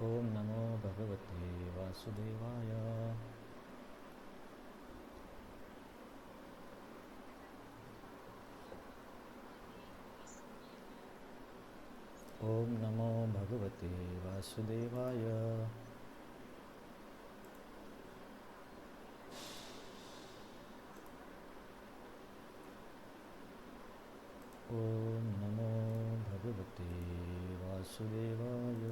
ओम नमो भगवते वासुदेवाय। ओम नमो भगवते वासुदेवाय। ओम नमो भगवते वासुदेवाय।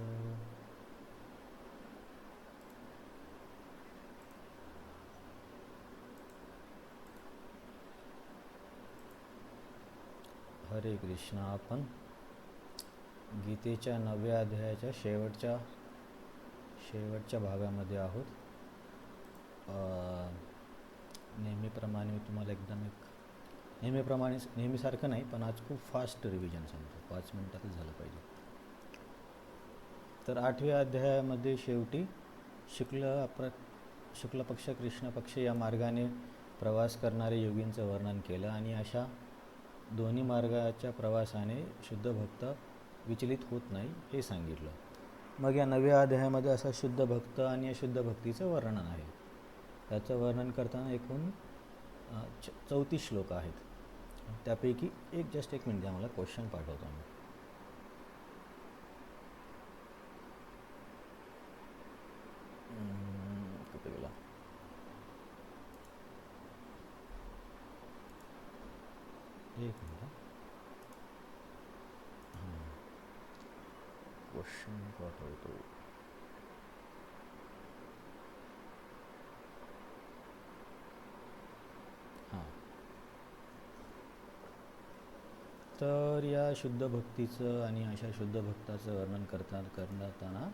हरे कृष्णा. आपण गीतेच्या 9व्या अध्यायाच्या शेवटच्या भागामध्ये आहोत. नेहमीप्रमाणे मी तुम्हाला नेहमीसारखं नाही, पण आज खूप फास्ट रिव्हिजन सांगतो. 5 मिनिटातच झालं पाहिजे. तर 8व्या अध्यायामध्ये शेवटी शुक्ल पक्ष कृष्ण पक्ष या मार्गाने प्रवास करणारे योगींचं वर्णन केलं आणि अशा दोन्ही मार्गाच्या प्रवासाने शुद्ध भक्त विचलित होत नाही हे सांगितलं. मग या 9व्या अध्यायामध्ये असा शुद्ध भक्त आणि अशुद्ध भक्तीचं वर्णन आहे. त्याचं वर्णन करताना एकूण 34 श्लोक आहेत. त्यापैकी जस्ट एक मिनिट द्या, मला क्वेश्चन पाठवतो मी. कुठे गेला? एक मिनिट. क्वेश्चन पाठवतो. हां, तर या शुद्ध भक्तीचं आणि अशा शुद्ध भक्ताचं वर्णन करताना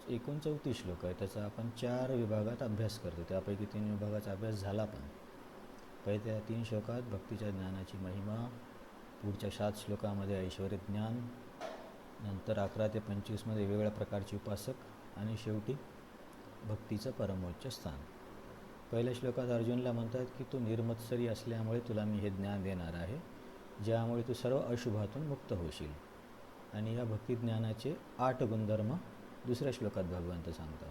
एकूण 34 श्लोक आहे. त्याचा आपण 4 विभागात अभ्यास करतो. त्यापैकी 3 विभागाचा अभ्यास झाला. पण पहिल्या 3 श्लोकात भक्तीच्या ज्ञानाची महिमा, पुढच्या 7 श्लोकामध्ये ऐश्वर्य ज्ञान, नंतर 11 ते 25मध्ये वेगवेगळ्या प्रकारचे उपासक आणि शेवटी भक्तीचं परमोच्च स्थान. पहिल्या श्लोकात अर्जुनला म्हणतात की तू निर्मत्सरी असल्यामुळे तुला मी हे ज्ञान देणार आहे, ज्यामुळे तू सर्व अशुभातून मुक्त होशील. आणि या भक्तिज्ञानाचे 8 गुणधर्म दुसऱ्या श्लोकात भगवंत सांगतात.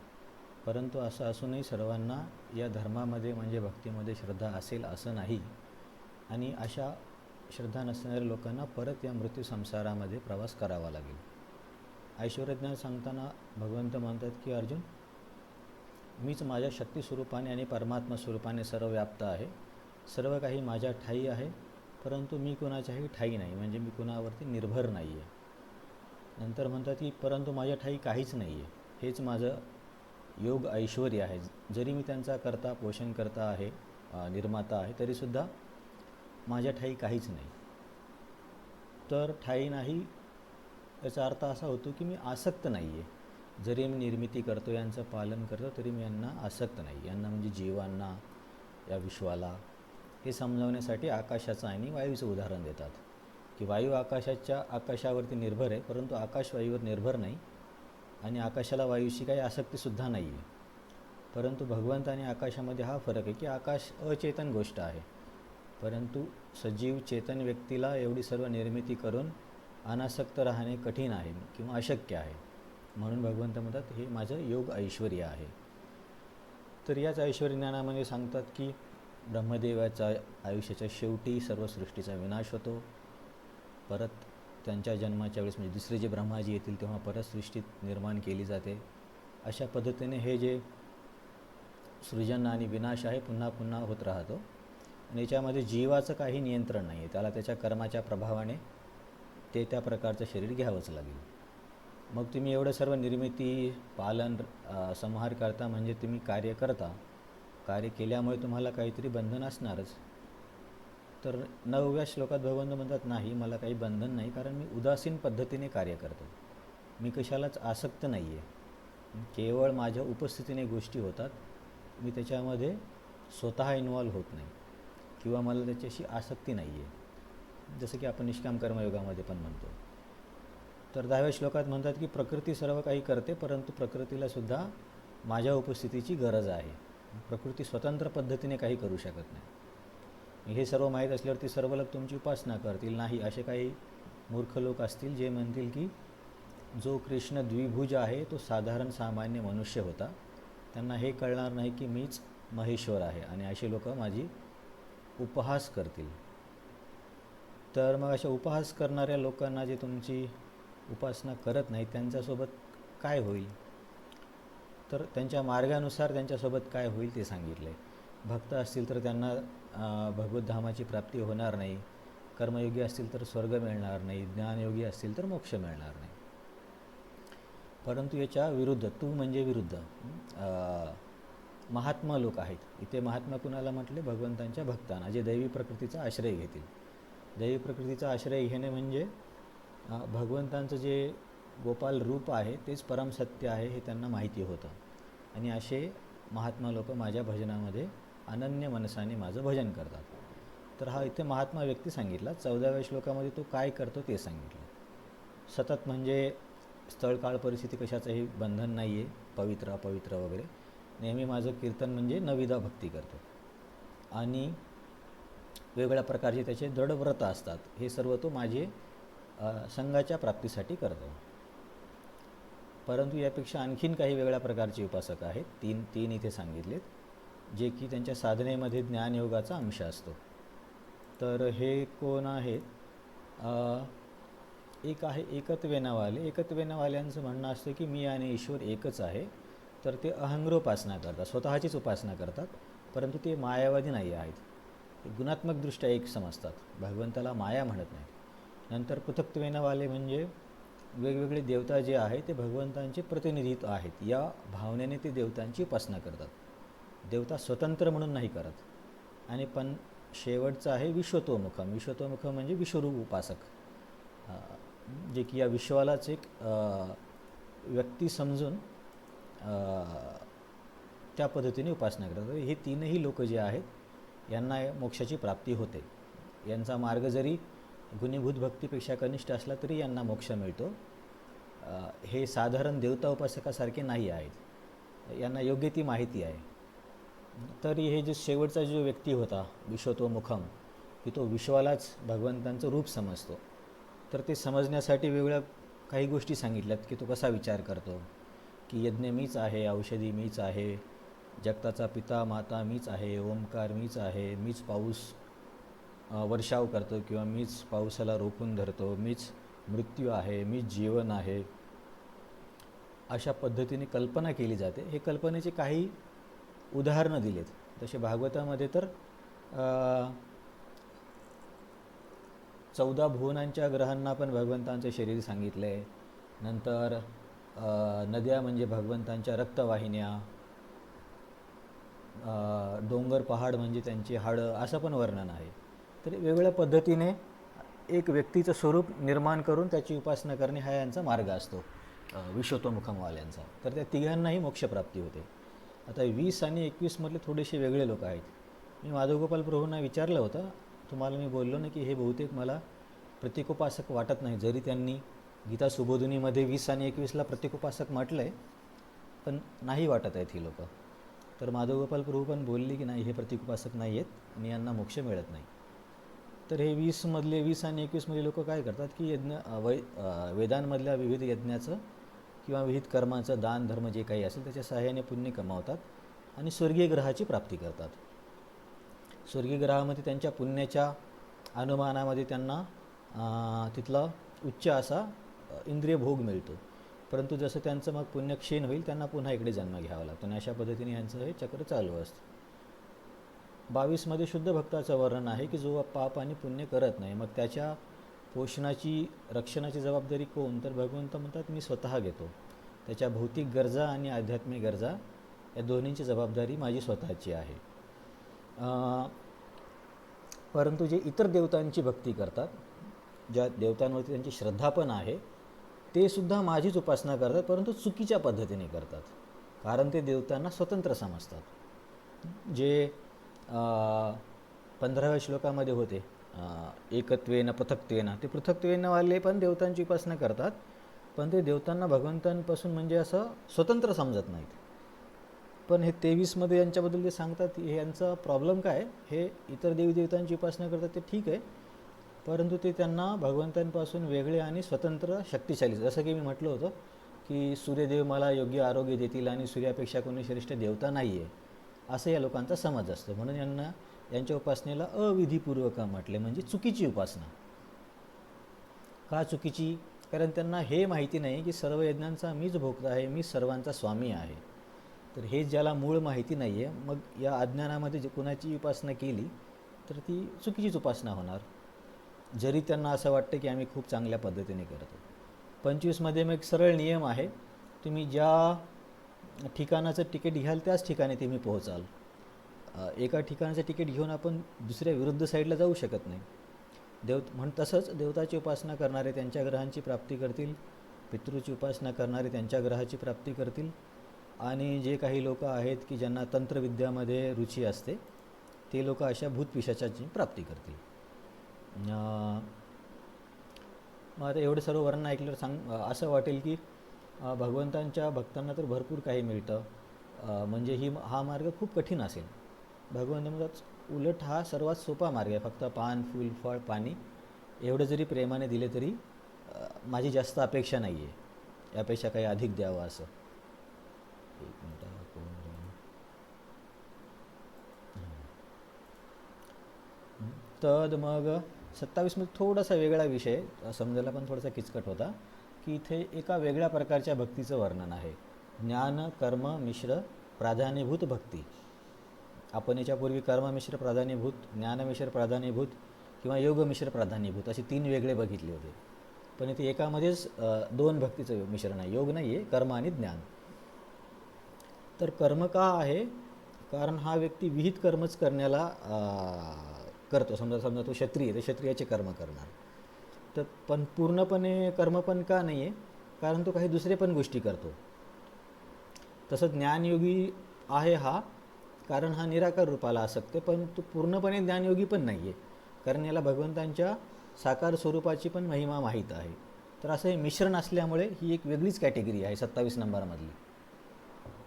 परंतु असं असूनही सर्वांना या धर्मामध्ये म्हणजे भक्तीमध्ये श्रद्धा असेल असं नाही, आणि अशा श्रद्धा नसणाऱ्या लोकांना परत या मृत्यू संसारामध्ये प्रवास करावा लागेल. ऐश्वर्यज्ञान सांगताना भगवंत म्हणतात की अर्जुन, मीच माझ्या शक्ती स्वरूपाने आणि परमात्मा स्वरूपाने सर्व व्याप्त आहे. सर्व काही माझ्या ठायी आहे, परंतु मी कुणाच्याही ठायी नाही, म्हणजे मी कुणावरती निर्भर नाही आहे. नंतर म्हणतात की परंतु माझ्या ठायी काहीच नाही आहे, हेच माझं योग ऐश्वर्य आहे. जरी मी त्यांचा करता पोषण करता आहे, निर्माता आहे, तरीसुद्धा माझ्या ठायी काहीच नाही. तर ठायी नाही याचा अर्थ असा होतो की मी आसक्त नाही आहे. जरी मी निर्मिती करतो, यांचं पालन करतो, तरी मी यांना आसक्त नाही. यांना म्हणजे जीवांना, या विश्वाला. हे समजावण्यासाठी आकाशाचं आणि वायूचं उदाहरण देतात की वायू आकाशावरती निर्भर आहे, परंतु आकाश वायूवर निर्भर नाही, आणि आकाशाला वायूशी काही आसक्तीसुद्धा नाही आहे. परंतु भगवंत आणि आकाशामध्ये हा फरक आहे की आकाश अचेतन गोष्ट आहे, परंतु सजीव चेतन व्यक्तीला एवढी सर्व निर्मिती करून अनासक्त राहणे कठीण आहे किंवा अशक्य आहे. म्हणून भगवंत म्हणतात हे माझं योग ऐश्वर्य आहे. तर याच ऐश्वर्य ज्ञानामध्ये सांगतात की ब्रह्मदेवाच्या आयुष्याच्या शेवटी सर्व सृष्टीचा विनाश होतो. परत त्यांच्या जन्माच्या वेळेस म्हणजे दुसरे जे ब्रह्माजी येतील तेव्हा परत सृष्टी निर्माण केली जाते. अशा पद्धतीने हे जे सृजन आणि विनाश आहे पुन्हा पुन्हा होत राहतो. आणि याच्यामध्ये जीवाचं काही नियंत्रण नाही आहे. त्याला त्याच्या कर्माच्या प्रभावाने ते त्या प्रकारचं शरीर घ्यावंच लागेल. मग तुम्ही एवढं सर्व निर्मिती, पालन, संहार करता, म्हणजे तुम्ही कार्य करता. कार्य केल्यामुळे तुम्हाला काहीतरी बंधन असणारच. तर 9व्या श्लोकात भगवंत म्हणतात नाही, मला काही बंधन नाही, कारण मी उदासीन पद्धतीने कार्य करतो. मी कशालाच आसक्त नाही आहे. केवळ माझ्या उपस्थितीने गोष्टी होतात. मी त्याच्यामध्ये स्वतः इन्वॉल्व होत नाही किंवा मला त्याच्याशी आसक्ती नाही आहे, जसं की आपण निष्काम कर्मयोगामध्ये पण म्हणतो. तर 10व्या श्लोकात म्हणतात की प्रकृती सर्व काही करते, परंतु प्रकृतीलासुद्धा माझ्या उपस्थितीची गरज आहे. प्रकृती स्वतंत्र पद्धतीने काही करू शकत नाही. हे सर्व माहीत असल्यावर ती सर्व लोक तुमची उपासना करतील नाही. असे काही मूर्ख लोक असतील जे म्हणतील की जो कृष्ण द्विभुज आहे तो साधारण सामान्य मनुष्य होता. त्यांना हे कळणार नाही की मीच महेश्वर आहे आणि अशी लोक माझी उपहास करतील. तर मग अशा उपहास करणाऱ्या लोकांना जे तुमची उपासना करत नाही त्यांच्यासोबत काय होईल? तर त्यांच्या मार्गानुसार त्यांच्यासोबत काय होईल ते सांगितले. भक्त असतील तर त्यांना भगवत धामाची प्राप्ती होणार नाही. कर्मयोगी असतील तर स्वर्ग मिळणार नाही. ज्ञानयोगी असतील तर मोक्ष मिळणार नाही. परंतु याच्या विरुद्ध, तू म्हणजे विरुद्ध, महात्मा लोक आहेत. इथे महात्मा कुणाला म्हटले? भगवंतांच्या भक्तांना, जे दैवी प्रकृतीचा आश्रय घेतील. दैवी प्रकृतीचा आश्रय घेणे म्हणजे भगवंतांचं जे गोपाल रूप आहे तेच परमसत्य आहे हे त्यांना माहिती होतं. आणि असे महात्मा लोक माझ्या भजनामध्ये अनन्य मनसाने माझं भजन करतात. तर हा इथे महात्मा व्यक्ती सांगितला. 14व्या श्लोकामध्ये तो काय करतो ते सांगितलं. सतत म्हणजे स्थळ काळ परिस्थिती कशाचंही बंधन नाही आहे, पवित्र अपवित्र वगैरे. नेहमी माझं कीर्तन म्हणजे नविदा भक्ती करतो आणि वेगवेगळ्या प्रकारचे त्याचे दृढ व्रत असतात. हे सर्व तो माझे संघाच्या प्राप्तीसाठी करतो. परंतु यापेक्षा आणखीन काही वेगळ्या प्रकारचे उपासक आहेत. तीन इथे सांगितलेत, जे की त्यांच्या साधनेमध्ये ज्ञानयोगाचा अंश असतो. तर हे कोण आहेत? एक आहे एकत्वेनावाले. एकत्वेनावाल्यांचं म्हणणं असतं की मी आणि ईश्वर एकच आहे. तर ते अहंग्रोपासना करतात, स्वतःचीच उपासना करतात, परंतु ते मायावादी नाही आहेत. ते गुणात्मकदृष्ट्या एक समजतात, भगवंताला माया म्हणत नाहीत. नंतर पृथक्त्वेनावाले म्हणजे वेगवेगळे देवता जे आहे ते भगवंतांचे प्रतिनिधित्व आहेत, या भावनेने ते देवतांची उपासना करतात. देवता स्वतंत्र म्हणून नाही करत. आणि पण शेवटचं आहे विश्वतोमुखम. विश्वतोमुखम म्हणजे विश्वरूप उपासक, जे की या विश्वालाच एक व्यक्ती समजून त्या पद्धतीने उपासना करतात. हे तीनही लोक जे आहेत यांना मोक्षाची प्राप्ती होते. यांचा मार्ग जरी गुणीभूत भक्तीपेक्षा कनिष्ठ असला तरी यांना मोक्ष मिळतो. हे साधारण देवता उपासकासारखे नाही आहेत, यांना योग्य ती माहिती आहे. तरी हे जे शेवटचा जो व्यक्ती होता विश्वतोमुखम, की तो विश्वालाच भगवंतांचं रूप समजतो. तर ते समजण्यासाठी वेगवेगळ्या काही गोष्टी सांगितल्यात की तो कसा विचार करतो, की यज्ञ मीच आहे, औषधी मीच आहे, जगताचा पिता माता मीच आहे, ओंकार मीच आहे, मीच पाऊस वर्षाव करतो किंवा मीच पावसाला रोखून धरतो, मीच मृत्यू आहे, मीच जीवन आहे. अशा पद्धतीने कल्पना केली जाते. हे कल्पनेचे काही उदाहरणं दिलेत. तसे भागवतामध्ये तर 14 भुवनांच्या ग्रहांना पण भगवंतांचं शरीर सांगितलं आहे. नंतर नद्या म्हणजे भगवंतांच्या रक्तवाहिन्या, डोंगर पहाड म्हणजे त्यांची हाडं, असं पण वर्णन आहे. तर वेगवेगळ्या पद्धतीने एक व्यक्तीचं स्वरूप निर्माण करून त्याची उपासना करणे हा यांचा मार्ग असतो विश्वतोमुखमवाल्यांचा. तर त्या तिघांनाही मोक्षप्राप्ती होते. आता 20 आणि 21 मधले थोडेसे वेगळे लोक आहेत. मी माधवगोपाल प्रभूंना विचारलं होतं, तुम्हाला मी बोललो ना की हे बहुतेक मला प्रतीकोपासक वाटत नाही, जरी त्यांनी गीता सुबोधिनीमध्ये 20 आणि 21ला प्रतीकोपासक म्हटलं आहे, पण नाही वाटत आहेत ही लोक. तर माधवगोपाल प्रभू पण बोलले की नाही, हे प्रतीकोपासक नाही आहेत आणि यांना मोक्ष मिळत नाही. तर हे 20 आणि 21मधले लोक काय करतात की वेदांमधल्या विविध यज्ञाचं किंवा विविध कर्माचं दान धर्म जे काही असेल त्याच्या सहाय्याने पुण्य कमावतात आणि स्वर्गीय ग्रहाची प्राप्ती करतात. स्वर्गीय ग्रहामध्ये त्यांच्या पुण्याच्या अनुमानामध्ये त्यांना तिथला उच्च असा इंद्रिय भोग मिळतो. परंतु जसं त्यांचं मग पुण्य क्षीण होईल त्यांना पुन्हा इकडे जन्म घ्यावा लागतो आणि अशा पद्धतीने यांचं हे चक्र चालू असतं. 22मध्ये शुद्ध भक्ताचं वर्णन आहे की जो पाप आणि पुण्य करत नाही, मग त्याच्या पोषणाची रक्षणाची जबाबदारी कोण? तर भगवंत म्हणतात मी स्वतः घेतो. त्याच्या भौतिक गरजा आणि आध्यात्मिक गरजा या दोन्हींची जबाबदारी माझी स्वतःची आहे. परंतु जे इतर देवतांची भक्ती करतात, ज्या देवतांवरती त्यांची श्रद्धा पण आहे, ते सुद्धा माझीच उपासना करतात, परंतु चुकीच्या पद्धतीने करतात. कारण ते देवतांना स्वतंत्र समजतात. जे 15व्या श्लोकामध्ये होते एकत्वेन पृथक्त्वेन, ते पृथक्त्वेनवाले पण देवतांची उपासना करतात, पण ते देवतांना भगवंतांपासून म्हणजे असं स्वतंत्र समजत नाहीत. पण हे 23मध्ये यांच्याबद्दल ते सांगतात, हे यांचा प्रॉब्लेम काय, हे इतर देवी देवतांची उपासना करतात ते ठीक आहे, परंतु ते त्यांना भगवंतांपासून वेगळे आणि स्वतंत्र शक्तिशाली, जसं की मी म्हटलं होतं की सूर्यदेव मला योग्य आरोग्य देतील आणि सूर्यापेक्षा कोणी श्रेष्ठ देवता नाही आहे, असं या लोकांचा समज असतो. म्हणून यांच्या उपासनेला अविधीपूर्वक म्हटले, म्हणजे चुकीची उपासना. का चुकीची? कारण त्यांना हे माहिती नाही की सर्व यज्ञांचा मीच भोगता आहे, मी सर्वांचा स्वामी आहे. तर हे ज्याला मूळ माहिती नाही आहे, मग या अज्ञानामध्ये जे कुणाची उपासना केली तर ती चुकीचीच उपासना होणार, जरी त्यांना असं वाटतं की आम्ही खूप चांगल्या पद्धतीने करतो. 25मध्ये मग एक सरळ नियम आहे, तुम्ही ज्या ठिकाणाचं तिकीट घ्याल त्याच ठिकाणी तुम्ही पोहोचाल. एका ठिकाणाचं तिकीट घेऊन आपण दुसऱ्या विरुद्ध साईडला जाऊ शकत नाही. तसंच देवताची उपासना करणारे त्यांच्या ग्रहांची प्राप्ती करतील, पितृची उपासना करणारे त्यांच्या ग्रहाची प्राप्ती करतील, आणि जे काही लोक आहेत की ज्यांना तंत्रविद्यामध्ये रुची असते ते लोक अशा भूतपिशाचाची प्राप्ती करतील. मग आता एवढं सर्व वर्णन ऐकल्यावर असं वाटेल की भगवंतांच्या भक्तांना तर भरपूर काही मिळतं, म्हणजे हा मार्ग खूप कठीण असेल. भगवंत म्हणतात उलट हा सर्वात सोपा मार्ग आहे, फक्त पान, फूल, फळ, पाणी एवढं जरी प्रेमाने दिले तरी माझी जास्त अपेक्षा नाही आहे, यापेक्षा काही अधिक द्यावं असं. एक मिनटं. तर मग 27मध्ये थोडासा वेगळा विषय, समजायला पण थोडासा किचकट होता, की इथे एका वेगळ्या प्रकारच्या भक्तीचं वर्णन आहे, ज्ञान कर्म मिश्र प्राधान्यभूत भक्ती. आपण याच्यापूर्वी कर्ममिश्र प्राधान्यभूत, ज्ञानमिश्र प्राधान्यभूत किंवा योगमिश्र प्राधान्यभूत असे 3 वेगळे बघितले होते, पण इथे एकामध्येच 2 भक्तीचं मिश्रण आहे, योग नाही आहे, कर्म आणि ज्ञान. तर कर्म का आहे? कारण हा व्यक्ती विहित कर्मच करण्याला करतो. समजा तो क्षत्रिय, तर क्षत्रियाचे कर्म करणार. तर पण पूर्णपणे कर्म पण का नाही आहे? कारण तो काही दुसरे पण गोष्टी करतो. तसं ज्ञानयोगी आहे हा, कारण हा निराकार रूपाला आसक्त, पण तो पूर्णपणे ज्ञानयोगी पण नाही आहे, कारण याला भगवंतांच्या साकार स्वरूपाची पण महिमा माहीत आहे. तर असं हे मिश्रण असल्यामुळे ही एक वेगळीच कॅटेगरी आहे 27 नंबरमधली.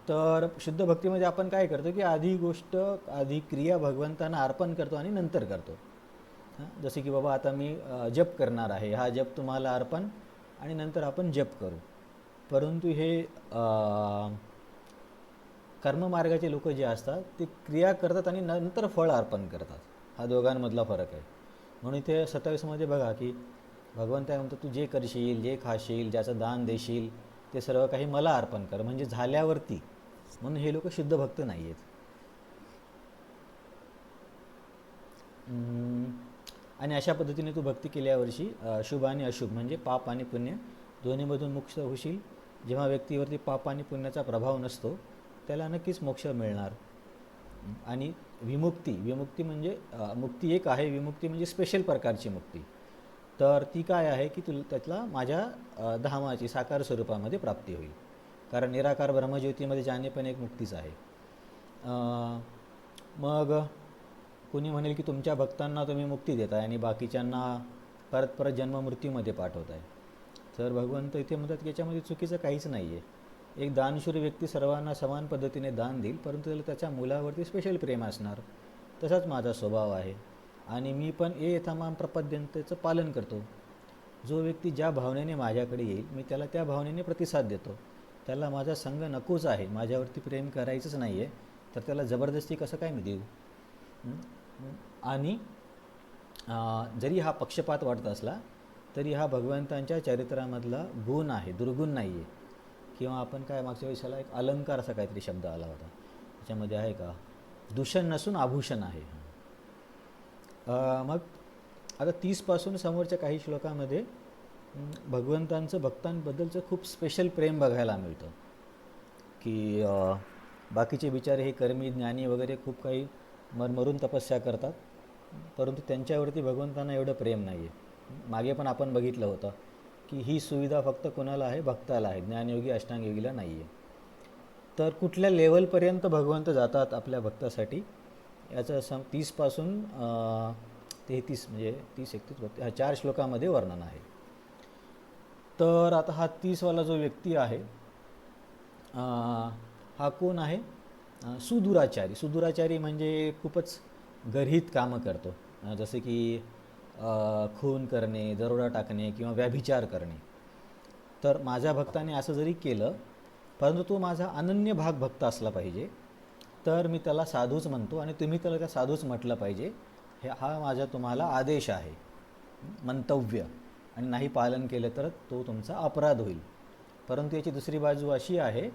तर शुद्ध भक्तीमध्ये आपण काय करतो की आधी क्रिया भगवंतांना अर्पण करतो आणि नंतर करतो. जसे की बाबा आता मी जप करणार आहे, हा जप तुम्हाला अर्पण आणि नंतर आपण जप करू. परंतु हे कर्ममार्गाचे लोक जे असतात ते क्रिया करतात आणि नंतर फळ अर्पण करतात, हा दोघांमधला फरक आहे. म्हणून इथे 27मध्ये बघा की भगवंत काय म्हणतो, तू जे करशील, जे खाशील, ज्याचं दान देशील ते सर्व काही मला अर्पण कर, म्हणजे झाल्यावरती. म्हणून हे लोक शुद्ध भक्त नाही आहेत. आणि अशा पद्धतीने तू भक्ती केल्यावर्षी शुभ आणि अशुभ म्हणजे पाप आणि पुण्य दोन्हीमधून मुक्त होशील. जेव्हा व्यक्तीवरती पाप आणि पुण्याचा प्रभाव नसतो त्याला नक्कीच मोक्ष मिळणार. आणि विमुक्ती म्हणजे मुक्ती एक आहे, विमुक्ती म्हणजे स्पेशल प्रकारची मुक्ती. तर ती काय आहे की त्यातला माझ्या धामाची साकार स्वरूपामध्ये प्राप्ती होईल, कारण निराकार ब्रह्मज्योतीमध्ये जाणे पण एक मुक्तीच आहे. मग कोणी म्हणेल की तुमच्या भक्तांना तुम्ही मुक्ती देताय आणि बाकीच्यांना परत परत जन्ममृत्यूमध्ये पाठवताय. तर भगवंत इथे म्हणतात की याच्यामध्ये चुकीचं काहीच नाही आहे. एक दानशूर व्यक्ती सर्वांना समान पद्धतीने दान देईल, परंतु त्याला त्याच्या मुलावरती स्पेशल प्रेम असणार. तसाच माझा स्वभाव आहे आणि मी पण यथामाम प्रपद्यंतेचं पालन करतो. जो व्यक्ती ज्या भावनेने माझ्याकडे येईल मी त्याला त्या भावनेने प्रतिसाद देतो. त्याला माझा संग नकोच आहे, माझ्यावरती प्रेम करायचंच नाही आहे, तर त्याला जबरदस्ती कसं काय मी देऊ? आणि जरी हा पक्षपात वाटत असला तरी हा भगवंतांच्या चरित्रामधला गुण आहे, दुर्गुण नाही आहे. किंवा आपण काय मागच्या वेळेला एक अलंकार असा काहीतरी शब्द आला होता, त्याच्यामध्ये आहे का, दूषण नसून आभूषण आहे. मग आता 30पासून समोरच्या काही श्लोकामध्ये भगवंतांचं भक्तांबद्दलचं खूप स्पेशल प्रेम बघायला मिळतं. की बाकीचे बिचारे हे कर्मी ज्ञानी वगैरे खूप काही मरमरून तपस्या करतात, परंतु त्यांच्यावरती भगवंतांना एवढं प्रेम नाही आहे. मागे पण आपण बघितलं होतं की ही सुविधा फक्त कोणाला आहे, भक्ताला आहे, ज्ञानयोगी अष्टांगयोगीला नाही आहे. तर कुठल्या लेवलपर्यंत भगवंत जातात आपल्या भक्तासाठी याचं 30पासून 33 म्हणजे 30-31 4 श्लोकामध्ये वर्णन आहे. तर आता हा 30वाला जो व्यक्ती आहे हा कोण आहे? सुदुराचारी. सुदुराचारी म्हणजे खूपच गर्हित कामं करतो. जसे की खून करणे, दरोडा टाकणे किंवा व्यभिचार करणे. तर माझ्या भक्ताने असं जरी केलं, परंतु तो माझा अनन्य भाग भक्त असला पाहिजे, तर मी त्याला साधूच म्हणतो आणि तुम्ही त्याला त्या साधूच म्हटलं पाहिजे. हा माझा तुम्हाला आदेश आहे, मंतव्य. आणि नाही पालन केलं तर तो तुमचा अपराध होईल. परंतु याची दुसरी बाजू अशी आहे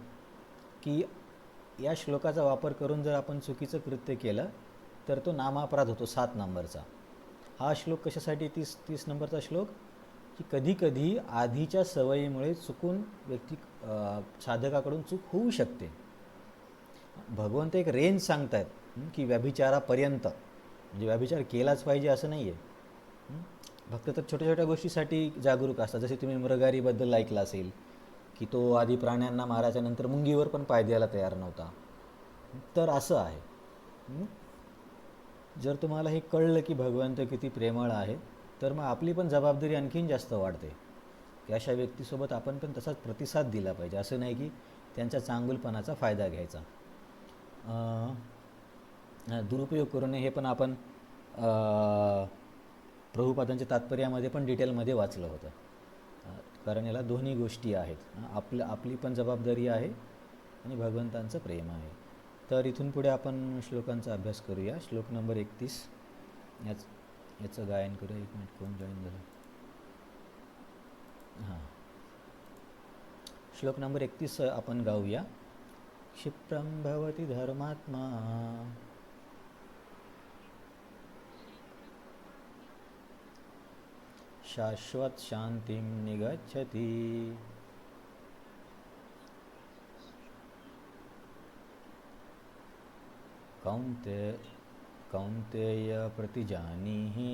की या श्लोकाचा वापर करून जर आपण चुकीचं कृत्य केलं तर तो नामापराध होतो 7 नंबरचा. हा श्लोक कशासाठी 30 नंबरचा श्लोक, की कधी कधी आधीच्या सवयीमुळे चुकून व्यक्ती साधकाकडून चूक होऊ शकते. भगवंत एक रेंज सांगतायत की व्यभिचारापर्यंत, म्हणजे व्यभिचार केलाच पाहिजे असं नाही आहे. भक्त तर छोट्या छोट्या गोष्टीसाठी जागरूक असतात. जसे तुम्ही मृगारीबद्दल ऐकलं असेल की तो आधी प्राण्यांना मारायच्या नंतर मुंगीवर पण पाय द्यायला तयार नव्हता. तर असं आहे. जर तुम्हाला हे कळलं की भगवंत किती प्रेमळ आहे, तर मग आपली पण जबाबदारी आणखीन जास्त वाढते की अशा व्यक्तीसोबत आपण पण तसाच प्रतिसाद दिला पाहिजे. असं नाही की त्यांच्या चांगुलपणाचा फायदा घ्यायचा. दुरुपयोग करू नये हे पण आपण प्रभुपादांच्या तात्पर्यामध्ये पण डिटेलमध्ये वाचलं होतं. कारण याला दोन्ही गोष्टी आहेत. आपली पण जबाबदारी आहे आणि भगवंतांचं प्रेम आहे. तर इथून पुढे आपण श्लोकांचा अभ्यास करूया. श्लोक नंबर 31 याचं गायन करूया. 1 मिनिट, कोण जॉईन झालं? हां, श्लोक नंबर 31 आपण गाऊया. क्षिप्रं भवति धर्मात्मा शाश्वत शांतिं निगच्छति. कौन्तेय प्रतिजानीहि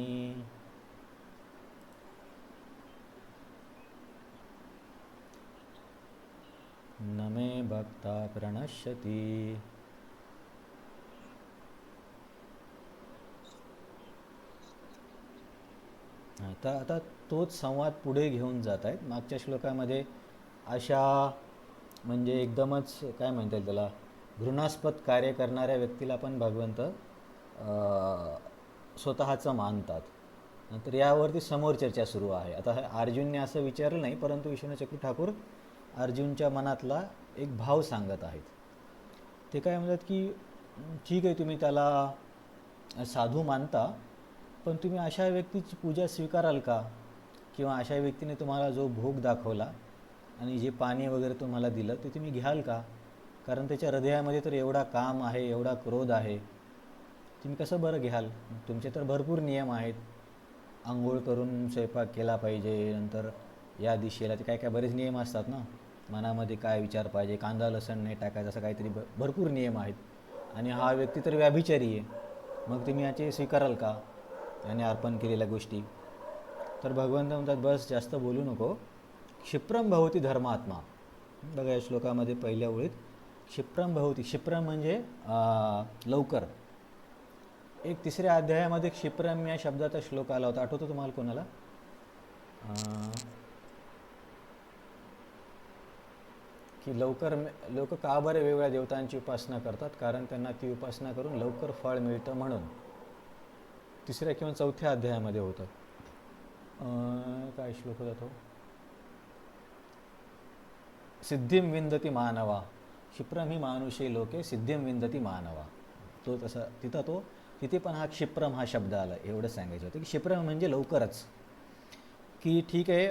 न मे भक्ता प्रणश्यति. आता तोच संवाद पुढे घेऊन जात आहेत. मागच्या श्लोकामध्ये अशा म्हणजे एकदमच काय म्हणता येईल त्याला, घृणास्पद कार्य करणाऱ्या व्यक्तीला पण भगवंत स्वतःचं मानतात. नंतर यावरती समोर चर्चा सुरू आहे. आता अर्जुनने असं विचारलं नाही, परंतु विष्णू चक्री ठाकूर अर्जुनच्या मनातला एक भाव सांगत आहेत. ते काय म्हणतात की ठीक आहे, तुम्ही त्याला साधू मानता, पण तुम्ही अशा व्यक्तीची पूजा स्वीकाराल का? किंवा अशा व्यक्तीने तुम्हाला जो भोग दाखवला आणि जे पाणी वगैरे तुम्हाला दिलं ते तुम्ही घ्याल का? कारण त्याच्या हृदयामध्ये तर एवढा काम आहे, एवढा क्रोध आहे, तुम्ही कसं बरं घ्याल? तुमचे तर भरपूर नियम आहेत. आंघोळ करून स्वयंपाक केला पाहिजे, नंतर या दिशेला ते काय काय बरेच नियम असतात ना. मनामध्ये काय विचार पाहिजे, कांदा लसण नाही टाकायचं, असं काहीतरी भरपूर नियम आहेत. आणि हा व्यक्ती तर व्याभिचारी आहे, मग तुम्ही याचे स्वीकाराल का याने अर्पण केलेल्या गोष्टी? तर भगवंत म्हणतात बस जास्त बोलू नको. क्षिप्रम भवती धर्मात्मा. बघा या श्लोकामध्ये पहिल्या ओळीत क्षिप्रम भवती, क्षिप्रम म्हणजे लवकर. एक 3ऱ्या अध्यायामध्ये क्षिप्रम या शब्दाचा श्लोक आला होता, आठवतो तुम्हाला कोणाला? की लवकर लोक का बरे वेगवेगळ्या देवतांची उपासना करतात? कारण त्यांना ती उपासना करून लवकर फळ मिळतं म्हणून. 3ऱ्या किंवा 4थ्या अध्यायामध्ये होतं. काय श्लोक होता तो? सिद्धिं विंदती मानवा, क्षिप्रम ही मानुषे लोके सिद्धिं विंदती मानवा. तो तसा तिथे पण हा क्षिप्रम हा शब्द आला. एवढं सांगायचं होतं की क्षिप्रम म्हणजे लवकरच. की ठीक आहे,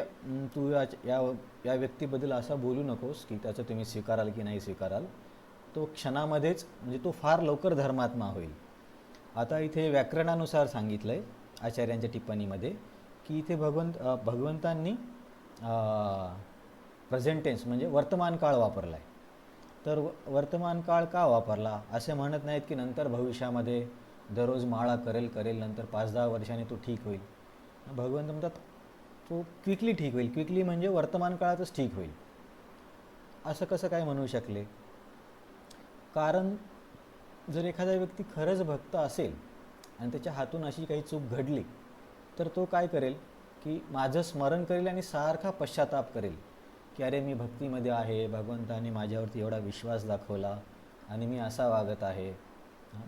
तू या व्यक्तीबद्दल असा बोलू नकोस की त्याचं तुम्ही स्वीकाराल की नाही स्वीकाराल. तो क्षणामध्येच म्हणजे तो फार लवकर धर्मात्मा होईल. आता इथे व्याकरणानुसार सांगितलं आहे आचार्यांच्या टिप्पणीमध्ये की इथे भगवंतांनी प्रेझेंट टेन्स म्हणजे वर्तमान काळ वापरला आहे. तर वर्तमान काळ का वापरला? असे म्हणत नाहीत की नंतर भविष्यामध्ये दररोज माळा करेल नंतर 5-10 वर्षांनी तो ठीक होईल. भगवंत म्हणतात तो क्विकली ठीक होईल. क्विकली म्हणजे वर्तमान काळातच ठीक होईल. असं कसं काय म्हणू शकले? कारण जर एखादा व्यक्ती खरंच भक्त असेल आणि त्याच्या हातून अशी काही चूक घडली, तर तो काय करेल की माझं स्मरण करेल आणि सारखा पश्चाताप करेल की अरे मी भक्तीमध्ये आहे, भगवंताने माझ्यावरती एवढा विश्वास दाखवला आणि मी असा वागत आहे,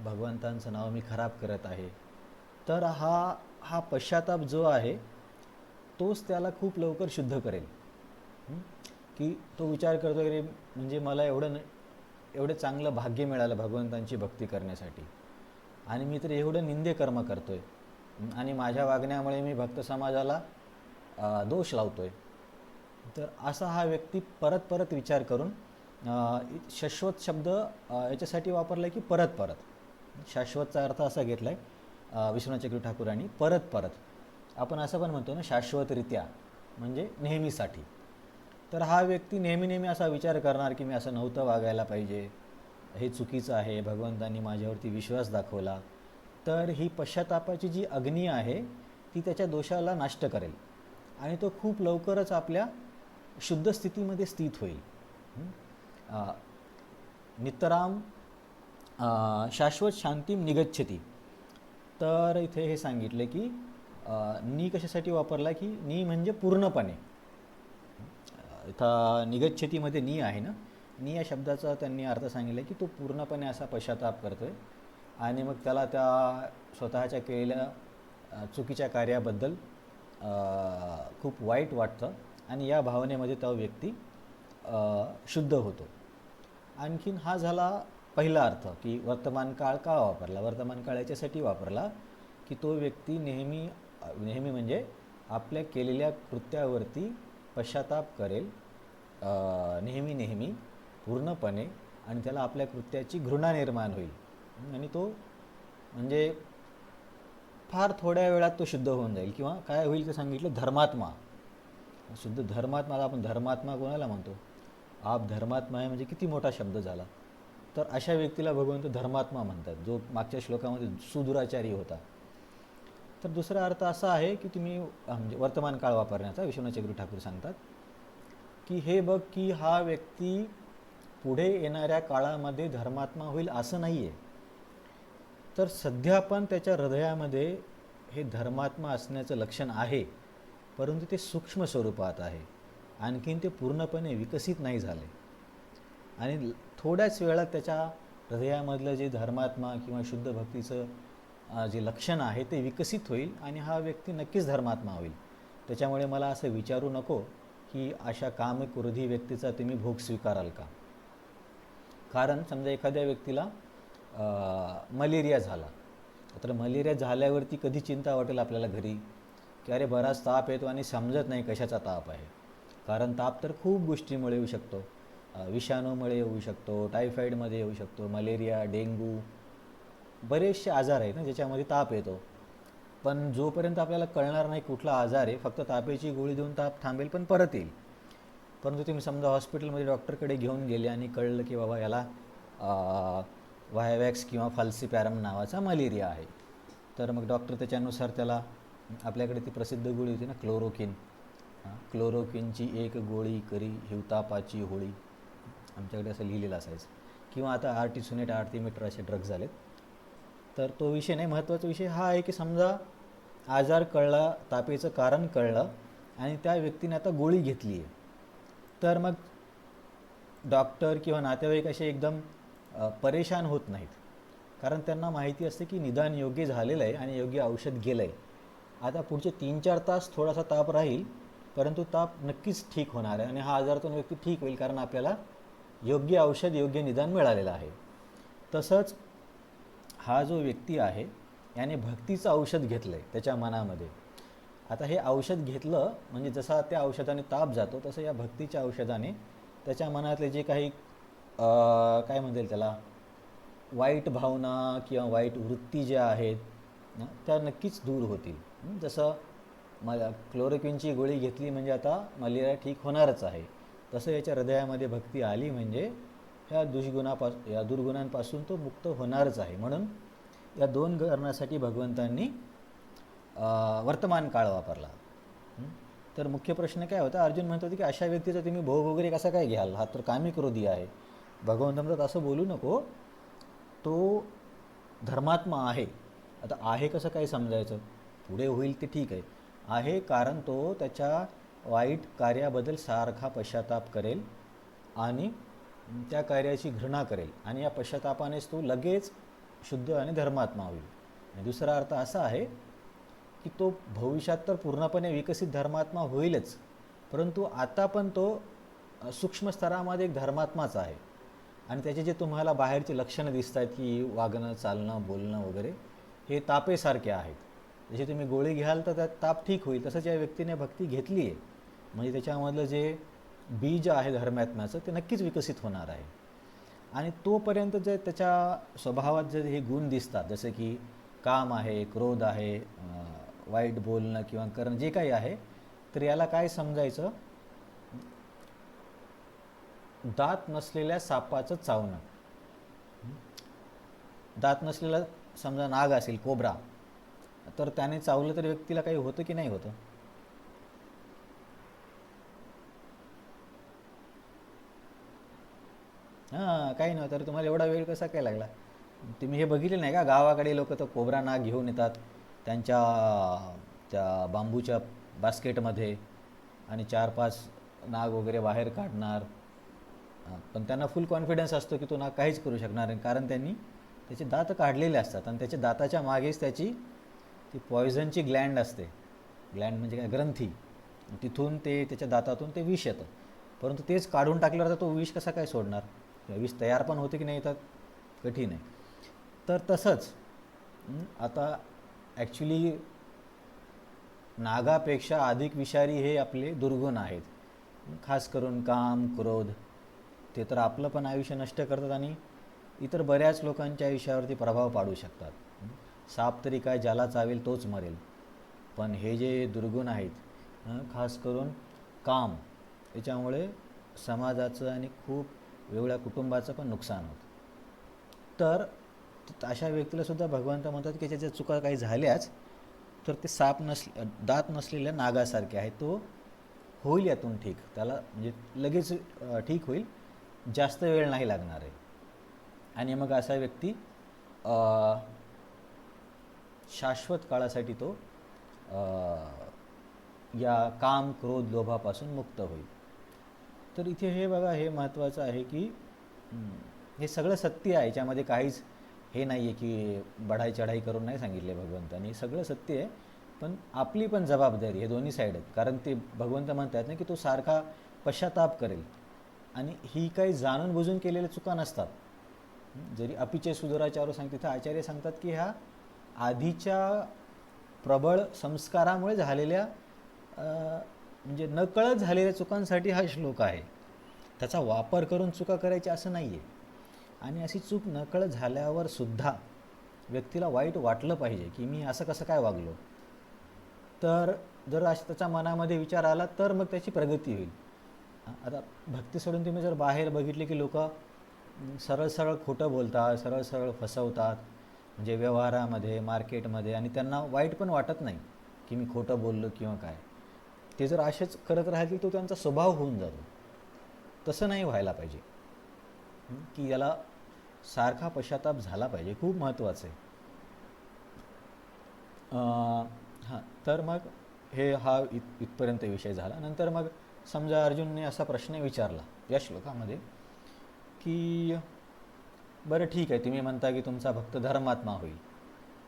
भगवंतांचं नाव मी खराब करत आहे. तर हा पश्चाताप जो आहे तोच त्याला खूप लवकर शुद्ध करेल. की तो विचार करतो की म्हणजे मला एवढं चांगलं भाग्य मिळालं भगवंतांची भक्ती करण्यासाठी, आणि मी तर एवढं निंदे कर्म करतोय, आणि माझ्या वागण्यामुळे मी भक्त समाजाला दोष लावतोय. तर असा हा व्यक्ती परत परत विचार करून शाश्वत शब्द याच्यासाठी वापरला की परत परत. शाश्वतचा अर्थ असा घेतला आहे विश्वनाथ चक्रवर्ती ठाकूरांनी, परत परत. आपण असं पण म्हणतो ना शाश्वतरित्या, म्हणजे नेहमीसाठी. तर हा व्यक्ती नेहमी नेहमी असा विचार करणार की मी असं नव्हतं वागायला पाहिजे, हे चुकीचं आहे, भगवंतांनी माझ्यावरती विश्वास दाखवला. तर ही पश्चातापाची जी अग्नी आहे ती त्याच्या दोषाला नष्ट करेल, आणि तो खूप लवकरच आपल्या शुद्ध स्थितीमध्ये स्थित होईल. नितराम शाश्वत शांतीम निगच्छती. तर इथे हे सांगितले की नी कशासाठी वापरला की नी म्हणजे पूर्णपणे. इथं निगच्छतीमध्ये नी आहे ना, नी या शब्दाचा त्यांनी अर्थ सांगितला की तो पूर्णपणे असा पश्चाताप करतोय, आणि मग त्याला त्या स्वतःच्या केलेल्या चुकीच्या कार्याबद्दल खूप वाईट वाटतं, आणि या भावनेमध्ये तो व्यक्ती शुद्ध होतो. आणखीन हा झाला पहिला अर्थ की वर्तमान काळ का वापरला. वर्तमान काळ याच्यासाठी वापरला की तो व्यक्ती नेहमी नेहमी म्हणजे आपल्या केलेल्या कृत्यावरती पश्चाताप करेल नेहमी नेहमी पूर्णपणे, आणि त्याला आपल्या कृत्याची घृणा निर्माण होईल, आणि तो म्हणजे फार थोड्या वेळात तो शुद्ध होऊन जाईल. किंवा काय होईल ते सांगितलं, धर्मात्मा. शुद्ध धर्मात्मा. आपण धर्मात्मा कोणाला म्हणतो, आप धर्मात्मा आहे म्हणजे किती मोठा शब्द झाला. तर अशा व्यक्तीला भगवंत धर्मात्मा म्हणतात, जो मागच्या श्लोकामध्ये सुदुराचारी होता. तर दुसरा अर्थ असा आहे की तुम्ही म्हणजे वर्तमान काळ वापरण्याचा विश्वनाथ चक्रवर्ती ठाकूर सांगतात की हे बघ की हा व्यक्ती पुढे येणाऱ्या काळामध्ये धर्मात्मा होईल असं नाही आहे. तर सध्या पण त्याच्या हृदयामध्ये हे धर्मात्मा असण्याचं लक्षण आहे, परंतु ते सूक्ष्म स्वरूपात आहे, आणखीन ते पूर्णपणे विकसित नाही झाले. आणि थोड्याच वेळात त्याच्या हृदयामधलं जे धर्मात्मा किंवा शुद्ध भक्तीचं जे लक्षण आहे ते विकसित होईल, आणि हा व्यक्ती नक्कीच धर्मात्मा होईल. त्याच्यामुळे मला असं विचारू नको की अशा कामक्रोधी व्यक्तीचा तुम्ही भोग स्वीकाराल का. कारण समजा एखाद्या व्यक्तीला मलेरिया झाला, तर मलेरिया झाल्यावरती कधी चिंता वाटेल आपल्याला घरी की अरे बराच ताप येतो आणि समजत नाही कशाचा ताप आहे. कारण ताप तर खूप गोष्टीमुळे येऊ शकतो, विषाणूमुळे येऊ शकतो, टायफॉईडमध्ये येऊ शकतो, मलेरिया, डेंग्यू, बरेचसे आजार आहेत ना ज्याच्यामध्ये ताप येतो. पण जोपर्यंत आपल्याला कळणार नाही कुठला आजार आहे, फक्त तापेची गोळी देऊन ताप थांबेल पण परत येईल. परंतु तुम्ही समजा हॉस्पिटलमध्ये डॉक्टरकडे घेऊन गेले आणि कळलं की बाबा याला व्हायवॅक्स किंवा फाल्सीपॅरम नावाचा मलेरिया आहे, तर मग डॉक्टर त्याच्यानुसार त्याला, आपल्याकडे ती प्रसिद्ध गोळी होती ना क्लोरोकिन, क्लोरोकिनची एक गोळी करी हिवतापाची होळी, आमच्याकडे असं लिहिलेलं असायचं. किंवा आता आर्टिसोनेट, आर्टिमिटर असे ड्रग्ज झालेत. तर तो विषय नाही, महत्त्वाचा विषय हा आहे की समजा आजार कळला, तापेचं कारण कळलं, आणि त्या व्यक्तीने आता गोळी घेतली आहे, तर मग डॉक्टर किंवा नातेवाईक असे एकदम परेशान होत नाहीत, कारण त्यांना माहिती असते की निदान योग्य झालेलं आहे आणि योग्य औषध गेलं आहे. आता पुढचे 3-4 तास थोडासा ताप राहील, परंतु ताप नक्कीच ठीक होणार आहे, आणि हा आजारातून व्यक्ती ठीक होईल, कारण आपल्याला योग्य औषध, योग्य निदान मिळालेलं आहे. तसंच हा जो व्यक्ती आहे याने भक्तीचं औषध घेतलं आहे त्याच्या मनामध्ये. आता हे औषध घेतलं म्हणजे जसा त्या औषधाने ताप जातो, तसं या भक्तीच्या औषधाने त्याच्या मनातले जे काही काय म्हणता त्याला, वाईट भावना किंवा वाईट वृत्ती ज्या आहेत त्या नक्कीच दूर होतील. जसं मला क्लोरोक्विनची गोळी घेतली म्हणजे आता मलेरिया ठीक होणारच आहे, तसं याच्या हृदयामध्ये भक्ती आली म्हणजे या दुर्गुणांपासून तो मुक्त होणारच आहे. म्हणून या 2 कारणासाठी भगवंतांनी वर्तमान काळ वापरला. तर मुख्य प्रश्न काय होता, अर्जुन म्हणत होते की अशा व्यक्तीचा तुम्ही भोग वगैरे कसा काय घ्याल, हा तर कामिक्रोधी आहे. भगवंत म्हणतात असं बोलू नको, तो धर्मात्मा आहे. आता आहे कसं काय समजायचं, पुढे होईल ते ठीक आहे कारण तो त्याच्या वाईट कार्याबद्दल सारखा पश्चाताप करेल आणि त्या कार्याची घृणा करेल, आणि या पश्चातापानेच तो लगेच शुद्ध आणि धर्मात्मा होईल. आणि दुसरा अर्थ असा आहे की तो भविष्यात तर पूर्णपणे विकसित धर्मात्मा होईलच, परंतु आता पण तो सूक्ष्म स्तरामध्ये एक धर्मात्माच आहे. आणि त्याचे जे तुम्हाला बाहेरचे लक्षणं दिसत आहेत की वागणं, चालणं, बोलणं वगैरे हे तापेसारखे आहेत. जसे तुम्ही गोळी घ्याल तर त्यात ताप ठीक होईल, तसंच या व्यक्तीने भक्ती घेतली आहे म्हणजे त्याच्यामधलं जे बीज आहे धर्मात्म्याचं ते नक्कीच विकसित होणार आहे. आणि तोपर्यंत जर त्याच्या स्वभावात जर हे गुण दिसतात, जसे की काम आहे, क्रोध आहे, वाईट बोलणं किंवा करणं जे काही आहे, तर याला काय समजायचं, दात नसलेल्या सापाचं चावणं. दात नसलेला समजा नाग असेल, कोब्रा, तर त्याने चावलं तर व्यक्तीला काही होतं की नाही होतं? हां, काही नव्हतं. तर तुम्हाला एवढा वेळ कसा काय लागला? तुम्ही हे बघितले नाही का, गावाकडे लोक तर कोब्रा नाग घेऊन येतात त्यांच्या त्या बांबूच्या बास्केटमध्ये आणि 4-5 नाग वगैरे बाहेर काढणार. पण त्यांना फुल कॉन्फिडन्स असतो की तो नाग काहीच करू शकणार नाही, कारण त्यांनी त्याचे दात काढलेले असतात आणि त्याच्या दाताच्या मागेच त्याची ती पॉयझनची ग्लँड असते. ग्लँड म्हणजे काय, ग्रंथी. तिथून ते त्याच्या दातातून ते विष येतं, परंतु तेच काढून टाकल्यावर तो विष कसा काय सोडणार? विष तयार पण होते की नाही, तर कठीण आहे. तर तसंच आता ॲक्च्युली नागापेक्षा अधिक विषारी हे आपले दुर्गुण आहेत, खास करून काम, क्रोध. ते तर आपलं पण आयुष्य नष्ट करतात आणि इतर बऱ्याच लोकांच्या आयुष्यावरती प्रभाव पाडू शकतात. साप तरी काय, ज्याला चावेल तोच मरेल, पण हे जे दुर्गुण आहेत, खास करून काम, याच्यामुळे समाजाचं आणि खूप वेगळ्या कुटुंबाचं पण नुकसान होतं. तर अशा व्यक्तीला सुद्धा भगवंत म्हणतात की त्याच्या चुका काही झाल्याच तर ते साप दात नसलेल्या नागासारखे आहे, तो होईल यातून ठीक, त्याला म्हणजे लगेच ठीक होईल, जास्त वेळ नाही लागणार आहे. आणि मग असा व्यक्ती शाश्वत काळासाठी तो या काम, क्रोध, लोभापासून मुक्त होईल. तर इथे हे बघा, हे महत्त्वाचं आहे की हे सगळं सत्य आहे, याच्यामध्ये काहीच हे नाही आहे की बढाई चढाई करून नाही सांगितले भगवंतांनी, सगळं सत्य आहे. पण आपली पण जबाबदारी, हे दोन्ही साईड आहेत. कारण ते भगवंत म्हणतात ना की तो सारखा पश्चाताप करेल, आणि ही काही जाणून बुजून केलेल्या चुका नसतात. जरी अपिचे सुधराचार्य सांगते, तर आचार्य सांगतात की ह्या आधीच्या प्रबळ संस्कारामुळे झालेल्या म्हणजे नकळत झालेल्या चुकांसाठी हा श्लोक आहे. त्याचा वापर करून चुका करायची असं नाही आहे. आणि अशी चूक नकळत झाल्यावर सुद्धा व्यक्तीला वाईट वाटलं पाहिजे की मी असं कसं काय वागलो. तर जर असं त्याच्या मनामध्ये विचार आला तर मग त्याची प्रगती होईल. आता भक्ती सोडून तुम्ही जर बाहेर बघितले की लोक सरळ सरळ खोटं बोलतात, सरळ सरळ फसवतात, म्हणजे व्यवहारामध्ये, मार्केटमध्ये, आणि त्यांना वाईट पण वाटत नाही की मी खोटं बोललो किंवा काय. ते जर असेच करत राहतील तो त्यांचा स्वभाव होऊन जातो. तसं नाही व्हायला पाहिजे की याला सारखा पश्चाताप झाला पाहिजे, खूप महत्त्वाचं आहे. हां, तर मग हा इथपर्यंत विषय झाला. नंतर मग समजा अर्जुनने असा प्रश्न विचारला या श्लोकामध्ये की बरं ठीक आहे, तुम्ही म्हणता की तुमचा भक्त धर्मात्मा होईल,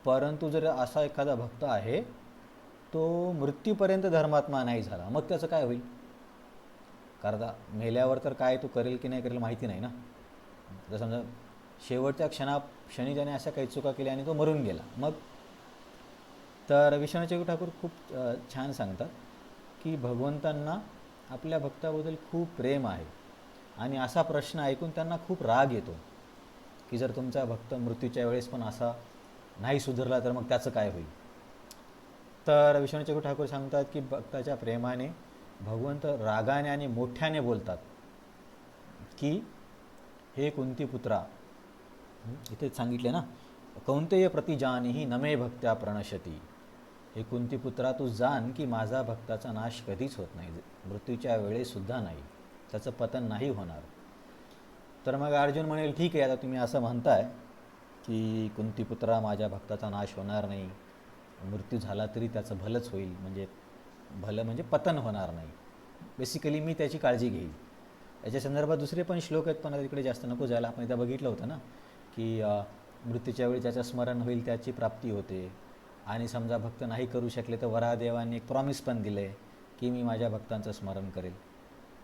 परंतु जर असा एखादा भक्त आहे तो मृत्यूपर्यंत धर्मात्मा नाही झाला, मग त्याचं काय होईल? कारण मेल्यावर तर काय तो करेल की नाही करेल माहिती नाही ना. जर समजा शेवटच्या क्षणी त्याने अशा काही चुका केल्या आणि तो मरून गेला, मग? तर विश्वनाथ ठाकूर खूप छान सांगतात की भगवंतांना आपल्या भक्ताबद्दल खूप प्रेम आहे, आणि असा प्रश्न ऐकून त्यांना खूप राग येतो की जर तुमचा भक्त मृत्यूच्या वेळेस पण असा नाही सुधारला तर मग त्याचं काय होईल. तर विश्वनाथ ठाकूर सांगतात की भक्ताच्या प्रेमाने भगवंत रागाने आणि मोठ्याने बोलतात की हे कुंती पुत्रा, इथे सांगितले ना, कौंतेय प्रतिजानीही नमे भक्त्या प्रणशती. हे कुंती पुत्रा, तू जाण की माझा भक्ताचा नाश कधीच होत नाही, मृत्यूच्या वेळेसुद्धा नाही, त्याचं पतन नाही होणार. तर मग अर्जुन म्हणेल ठीक आहे, आता तुम्ही असं म्हणताय की कुंतीपुत्रा माझ्या भक्ताचा नाश होणार नाही, मृत्यू झाला तरी त्याचं भलंच होईल, म्हणजे भलं म्हणजे पतन होणार नाही, बेसिकली मी त्याची काळजी घेईल. याच्या संदर्भात दुसरे पण श्लोक आहेत, पण आता तिकडे जास्त नको जायला. आपण इथं बघितलं होतं ना की मृत्यूच्या वेळी ज्याचं स्मरण होईल त्याची प्राप्ती होते, आणि समजा भक्त नाही करू शकले तर वराहदेवांनी एक प्रॉमिस पण दिलं आहे की मी माझ्या भक्तांचं स्मरण करेल.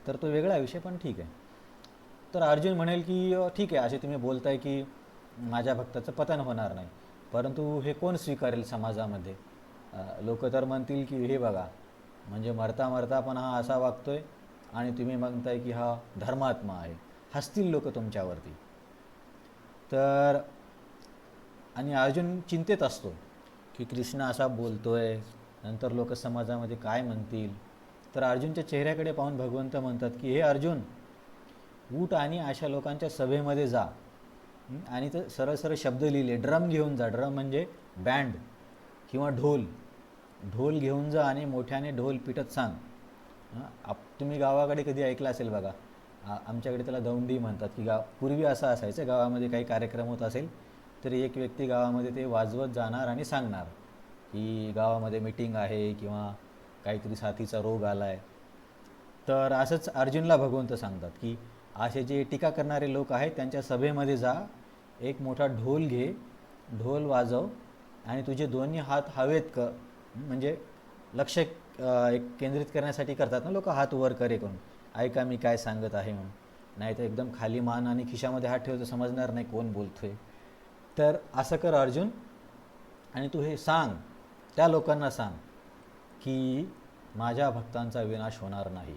तर तो वेगळा विषय, पण ठीक आहे. तर अर्जुन म्हणेल की ठीक आहे, असे तुम्ही बोलताय की माझ्या भक्ताचं पतन होणार नाही, परंतु हे कोण स्वीकारेल समाजामध्ये? लोक तर म्हणतील की हे बघा, म्हणजे मरता मरता पण हा असा वागतोय आणि तुम्ही म्हणताय की हा धर्मात्मा आहे. हसतील लोक तुमच्यावरती. तर आणि अर्जुन चिंतेत असतो की कृष्ण असा बोलतोय, नंतर लोक समाजामध्ये काय म्हणतील. तर अर्जुनच्या चेहऱ्याकडे पाहून भगवंत म्हणतात की हे अर्जुन, उठ आणि अशा लोकांच्या सभेमध्ये जा. आणि तर सरळ सरळ शब्द लिहिले, ड्रम घेऊन जा. ड्रम म्हणजे बँड किंवा ढोल. ढोल घेऊन जा आणि मोठ्याने ढोल पिटत सांग. तुम्ही गावाकडे कधी ऐकलं असेल बघा, आमच्याकडे त्याला दौंडी म्हणतात. की पूर्वी असं असायचं, गावामध्ये काही कार्यक्रम होत असेल तरी एक व्यक्ती गावामध्ये ते वाजवत जाणार आणि सांगणार की गावामध्ये मीटिंग आहे किंवा काहीतरी साथीचा रोग आला आहे. तर असंच अर्जुनला भगवंत सांगतात की असे जे टीका करणारे लोक आहेत त्यांच्या सभेमध्ये जा, एक मोठा ढोल घे, ढोल वाजव आणि तुझे दोन्ही हात हवेत म्हणजे लक्ष एक केंद्रित करण्यासाठी करतात ना लोक, हात वर करे करून, ऐका मी काय सांगत आहे म्हणून. नाही तर एकदम खाली मान आणि खिशामध्ये हात ठेवतो, समजणार नाही कोण बोलतोय. तर असं कर अर्जुन, आणि तू हे सांग, त्या लोकांना सांग की माझ्या भक्तांचा विनाश होणार नाही,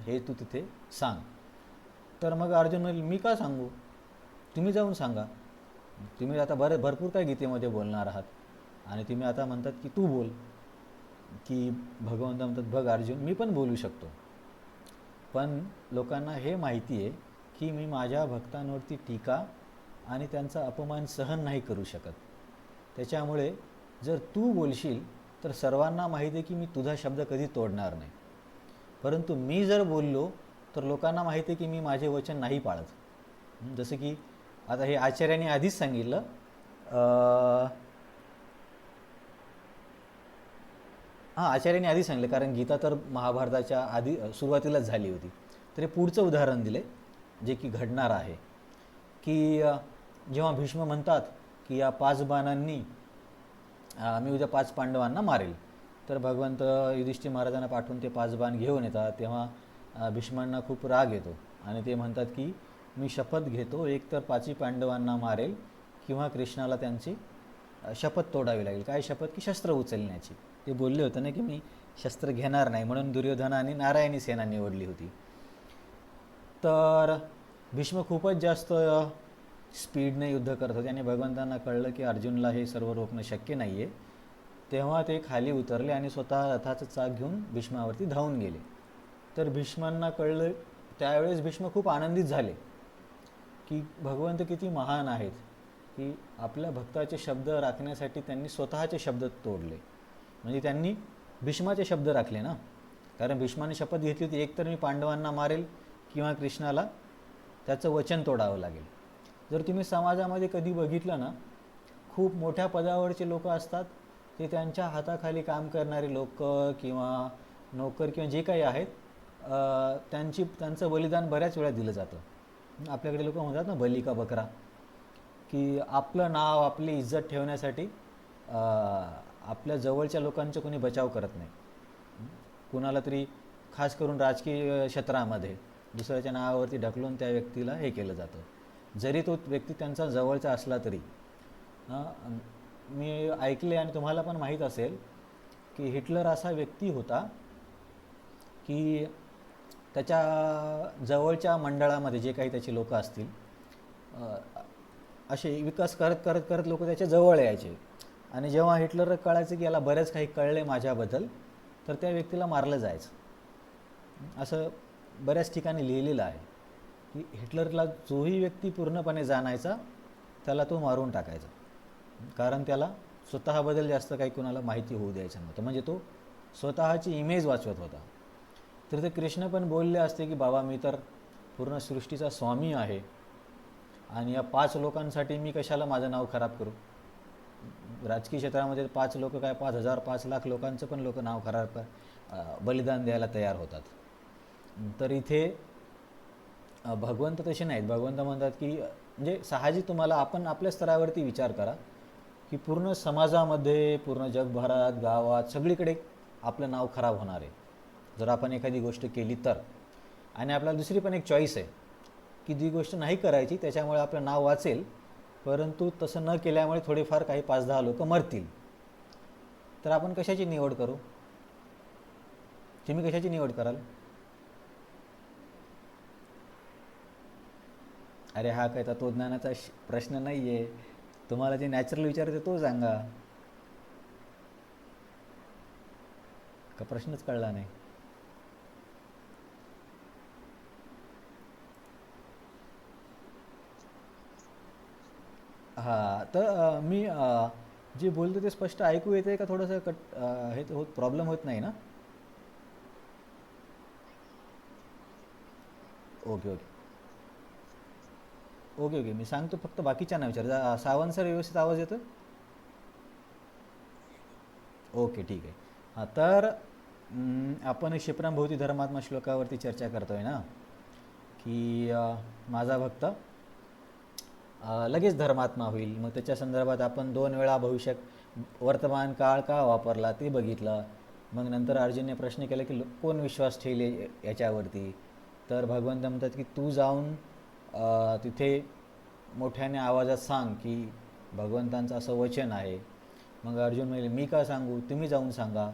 हे तू तिथे सांग. तर मग अर्जुन म्हणेल, मी का सांगू, तुम्ही जाऊन सांगा. तुम्ही आता भरपूर काय गीतेमध्ये बोलणार आहात आणि तुम्ही आता म्हणतात की तू बोल. की भगवंत म्हणतात, बघ अर्जुन, मी पण बोलू शकतो, पण लोकांना हे माहिती आहे की मी माझ्या भक्तांवरती टीका आणि त्यांचा अपमान सहन नाही करू शकत. त्याच्यामुळे जर तू बोलशील तर सर्वांना माहिती आहे की मी तुझा शब्द कधी तोडणार नाही, परंतु मी जर बोललो तर लोकांना माहिती आहे की मी माझे वचन नाही पाळत. जसं की आता हे आचार्यांनी आधीच सांगितलं, आचार्यांनी आधी सांगितलं, कारण गीता तर महाभारताच्या आधी सुरुवातीलाच झाली होती. तर हे पुढचं उदाहरण दिले जे की घडणार आहे. की जेव्हा भीष्म म्हणतात की या 5 बाणांनी मी उद्या 5 पांडवांना मारेल, तर भगवंत युधिष्ठिर महाराजांना पाठवून ते 5 बाण घेऊन येतात. तेव्हा भीष्मांना खूप राग येतो आणि ते म्हणतात की मी शपथ घेतो, एक तर 5 पांडवांना मारेल किंवा कृष्णाला त्यांची शपथ तोडावी लागेल. काय शपथ? की शस्त्र उचलण्याची. ते बोलले होते ना की मी शस्त्र घेणार नाही, म्हणून दुर्योधनाने नारायणी सेना निवडली होती. तर भीष्म खूपच जास्त स्पीडने युद्ध करत होते आणि भगवंतांना कळलं की अर्जुनला हे सर्व रोखणं शक्य नाही आहे. तेव्हा ते खाली उतरले आणि स्वतः रथाचं चाक घेऊन भीष्मावरती धावून गेले. तर भीष्मांना कळलं, त्यावेळेस भीष्म खूप आनंदित झाले की भगवंत किती महान आहेत, की आपल्या भक्ताचे शब्द राखण्यासाठी त्यांनी स्वतःचे शब्द तोडले. म्हणजे त्यांनी भीष्माचे शब्द राखले ना, कारण भीष्माने शपथ घेतली होती, एक तर मी पांडवांना मारेल किंवा कृष्णाला त्याचं वचन तोडावं लागेल. जर तुम्ही समाजामध्ये कधी बघितलं ना, खूप मोठ्या पदावरचे लोक असतात, ते त्यांच्या हाताखाली काम करणारे लोक किंवा नोकर किंवा जे काही आहेत, त्यांचं बलिदान बऱ्याच वेळा दिलं जातं. आपल्याकडे लोक म्हणतात ना, बली का बकरा, की आपलं नाव, आपली इज्जत ठेवण्यासाठी आपल्या जवळच्या लोकांचं कोणी बचाव करत नाही. कुणाला तरी, खास करून राजकीय क्षेत्रामध्ये, दुसऱ्याच्या नावावरती ढकलून त्या व्यक्तीला हे केलं जातं, जरी तो व्यक्ती त्यांचा जवळचा असला तरी. मी ऐकले आणि तुम्हाला पण माहीत असेल की हिटलर असा व्यक्ती होता की त्याच्या जवळच्या मंडळामध्ये जे काही त्याचे लोक असतील, असे विकास करत करत करत लोक त्याच्या जवळ यायचे. आणि जेव्हा हिटलर कळायचं की याला बरेच काही कळले माझ्याबद्दल, तर त्या व्यक्तीला मारलं जायचं. असं बऱ्याच ठिकाणी लिहिलेलं आहे की हिटलरला जोही व्यक्ती पूर्णपणे जाणायचा त्याला तो मारून टाकायचा, कारण त्याला स्वतःबद्दल जास्त काही कुणाला माहिती होऊ द्यायचं नव्हतं. म्हणजे तो स्वतःची इमेज वाचवत होता. तर ते कृष्ण पण बोलले असते की बाबा, मी तर पूर्ण सृष्टीचा स्वामी आहे आणि या 5 लोकांसाठी मी कशाला माझं नाव खराब करू. राजकीय क्षेत्रामध्ये 5 लोक काय, 5,000 5,00,000 लोकांचं पण लोक नाव खराब बलिदान द्यायला तयार होतात. तर इथे भगवंत तसे नाहीत. भगवंत म्हणतात की म्हणजे साहजिक तुम्हाला, आपण आपल्या स्तरावरती विचार करा की पूर्ण समाजामध्ये, पूर्ण जगभरात, गावात, सगळीकडे आपलं नाव खराब होणार आहे जर आपण एखादी गोष्ट केली तर. आणि आपल्याला दुसरी पण एक चॉईस आहे की जी गोष्ट नाही करायची, त्याच्यामुळे आपलं नाव वाचेल, परंतु तसं न केल्यामुळे थोडेफार काही 5-10 लोक मरतील. तर आपण कशाची निवड करू? तुम्ही कशाची निवड कराल? अरे हा काय तत्वज्ञानाचा प्रश्न नाही आहे. तुम्हाला जे नॅचरल विचारायचं तो सांगा. का प्रश्नच कळला नाही? हां, तर मी जे बोलतो ते स्पष्ट ऐकू येते का? थोडंसं हे होत प्रॉब्लेम होत नाही ना? ओके ओके ओके ओके, मी सांगतो, फक्त बाकीच्यांना विचार. सावंत सर व्यवस्थित आवाज येतो? ओके ठीक आहे. हां, तर आपण क्षिप्रमभूती धर्मात्मा श्लोकावरती चर्चा करतोय ना, की माझा भक्त लगेच धर्मात्मा होईल. मग त्याच्या संदर्भात आपण 2 वेळा भविष्यात वर्तमान काळ का वापरला ते बघितलं. मग नंतर अर्जुनने प्रश्न केला की कोण विश्वास ठेवले याच्यावरती? तर भगवंत म्हणतात की तू जाऊन तिथे मोठ्याने आवाजात सांग की भगवंतांचं असं वचन आहे. मग अर्जुन म्हणले मी का सांगू, तुम्ही जाऊन सांगा.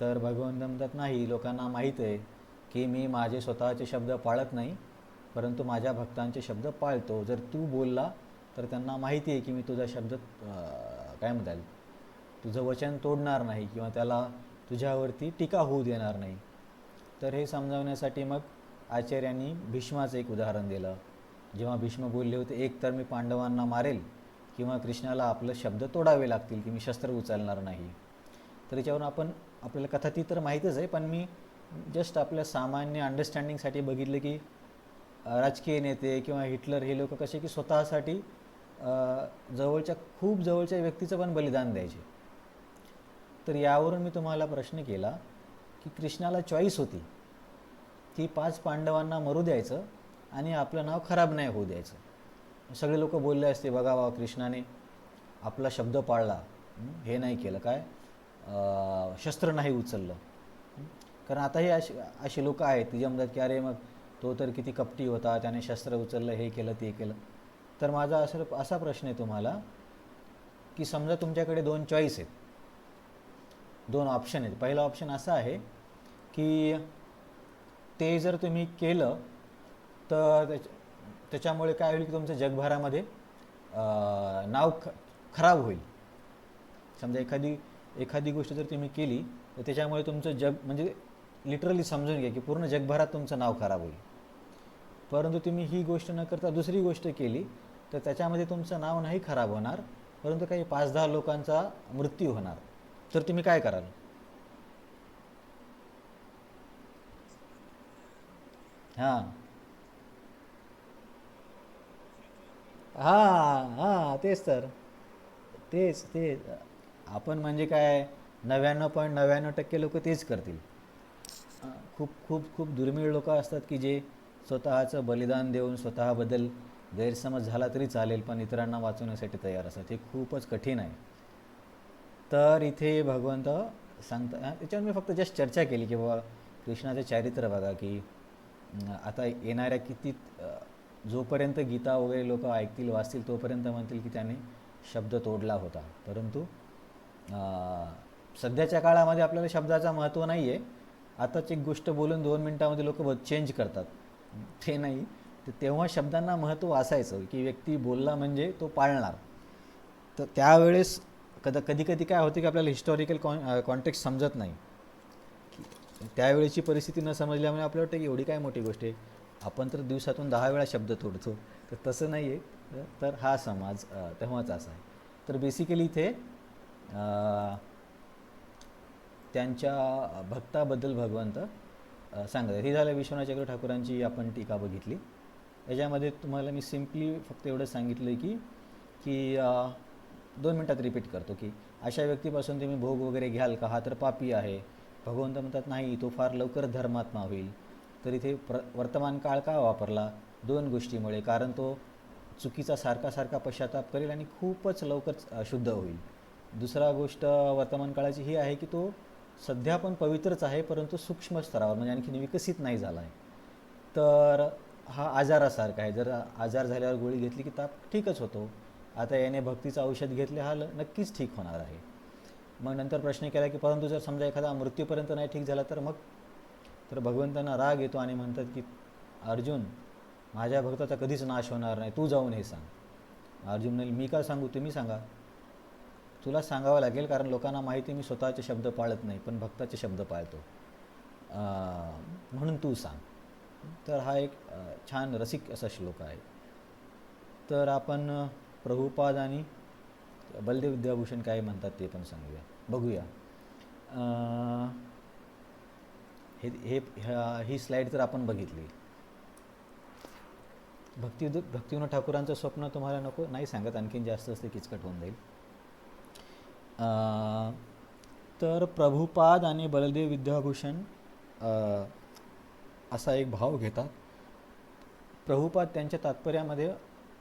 तर भगवंत म्हणतात नाही, लोकांना माहीत आहे की मी माझे स्वतःचे शब्द पाळत नाही, परंतु माझ्या भक्तांचे शब्द पाळतो. जर तू बोलला तर त्यांना माहिती आहे की मी तुझा शब्द काय म्हणताल, तुझं वचन तोडणार नाही किंवा त्याला तुझ्यावरती टीका होऊ देणार नाही. तर हे समजावण्यासाठी मग आचार्यांनी भीष्माचं एक उदाहरण दिलं. जेव्हा भीष्म बोलले होते, एक तर मी पांडवांना मारेल किंवा कृष्णाला आपलं शब्द तोडावे लागतील की मी शस्त्र उचलणार नाही. तर याच्यावरून आपल्याला कथा ती तर माहीतच आहे, पण मी जस्ट आपल्या सामान्य अंडरस्टँडिंगसाठी बघितलं की राजकीय नेते किंवा हिटलर हे लोक कसे की स्वतःसाठी खूप जवळच्या व्यक्तीचं पण बलिदान द्यायचे. तर यावरून मी तुम्हाला प्रश्न केला की कृष्णाला चॉईस होती की 5 पांडवांना मरू द्यायचं आणि आपलं नाव खराब नाही होऊ द्यायचं. सगळे लोक बोलले असते बघा बा, कृष्णाने आपला शब्द पाळला, हे नाही केलं काय, शस्त्र नाही उचललं. कारण आताही अशी लोक आहेत की जे म्हणतात की अरे मग तो तर किती कपटी होता, त्याने शस्त्र उचललं, हे केलं ते केलं. तर माझा असा प्रश्न आहे तुम्हाला की समजा तुमच्याकडे 2 चॉईस आहेत, 2 ऑप्शन आहेत. पहिला ऑप्शन असा आहे की ते जर तुम्ही केलं तर त्याच्यामुळे काय होईल की तुमचं जगभरामध्ये नाव खराब होईल. समजा एखादी गोष्ट जर तुम्ही केली तर त्याच्यामुळे तुमचं जग, म्हणजे लिटरली समजून घ्या की पूर्ण जगभरात तुमचं नाव खराब होईल. परंतु तुम्ही ही गोष्ट न करता दुसरी गोष्ट केली तर त्याच्यामध्ये तुमचं नाव नाही खराब होणार, परंतु काही 5-10 लोकांचा मृत्यू होणार. तर तुम्ही काय कराल? हां हां हां, तेच तर, तेच आपण म्हणजे काय, 99.99% लोक तेच करतील. खूप खूप खूप दुर्मिळ लोक असतात की जे स्वतःचं बलिदान देऊन स्वतःबद्दल गैरसमज झाला तरी चालेल पण इतरांना वाचवण्यासाठी तयार असतात. हे खूपच कठीण आहे. तर इथे भगवंत सांगता, त्याच्यावर मी फक्त जस्ट चर्चा केली की बाबा कृष्णाचे चारित्र्य बघा की आता येणाऱ्या जोपर्यंत गीता वगैरे लोक ऐकतील वाचतील तोपर्यंत म्हणतील की त्याने शब्द तोडला होता. परंतु सध्याच्या काळामध्ये आपल्याला शब्दाचा महत्त्व नाही आहे. आताच एक गोष्ट बोलून 2 मिनटामध्ये लोक चेंज करतात, ते नाही. तर तेव्हा शब्दांना महत्त्व असायचं की व्यक्ती बोलला म्हणजे तो पाळणार. तर त्यावेळेस कधी कधी काय होते की आपल्याला हिस्टॉरिकल कॉन्टेक्स्ट समजत नाही. त्यावेळेची परिस्थिती न समजल्यामुळे आपल्याला वाटतं की एवढी काय मोठी गोष्ट आहे, आपण तर दिवसातून 10 वेळा शब्द तोडतो. तर तसं नाही आहे. तर हा समाज तेव्हाच असा आहे. तर बेसिकली इथे त्यांच्या भक्ताबद्दल भगवंत सांगतात. ही झालं विश्वनाथ चक्र ठाकूरांची आपण टीका बघितली. याच्यामध्ये तुम्हाला मी सिम्पली फक्त एवढं सांगितलं आहे की 2 मिनटात रिपीट करतो की अशा व्यक्तीपासून तुम्ही भोग वगैरे घ्याल का, हा तर पापी आहे. भगवंत म्हणतात नाही, तो फार लवकर धर्मात्मा होईल. तर इथे वर्तमान काळ का वापरला? 2 गोष्टीमुळे. कारण तो चुकीचा सारखा सारखा पश्चाताप करेल आणि खूपच लवकर शुद्ध होईल. दुसरा गोष्ट वर्तमान काळाची ही आहे की तो सध्या पण पवित्रच आहे, परंतु सूक्ष्म स्तरावर म्हणजे आणखीन विकसित नाही झाला आहे. तर हा आजारासारखा आहे. जर आजार झाल्यावर गोळी घेतली की ताप ठीकच होतो. आता याने भक्तीचं औषध घेतले, हा नक्कीच ठीक होणार आहे. मग नंतर प्रश्न केला की परंतु जर समजा एखादा मृत्यूपर्यंत नाही ठीक झाला तर मग? तर भगवंतांना राग येतो आणि म्हणतात की अर्जुन, माझ्या भक्ताचा कधीच नाश होणार नाही, तू जाऊन हे सांग. अर्जुन म्हणेल, मी का सांगू, तुम्ही सांगा. तुला सांगावं लागेल, कारण लोकांना माहिती मी स्वतःचे शब्द पाळत नाही, पण भक्ताचे शब्द पाळतो, म्हणून तू सांग. तर हा एक छान रसिक असा श्लोक आहे. तर आपण प्रभुपाद आणि बलदेव विद्याभूषण काय म्हणतात ते पण सांगूया, बघूया. ही स्लाईड जर आपण बघितली, भक्तिविनोद ठाकूरांचं स्वप्न तुम्हाला नको नाही सांगत, आणखीन जास्त असते किचकट होऊन जाईल. तर प्रभुपाद आणि बलदेव विद्याभूषण असा एक भाव घेतात. प्रभुपाद त्यांच्या तात्पर्यामध्ये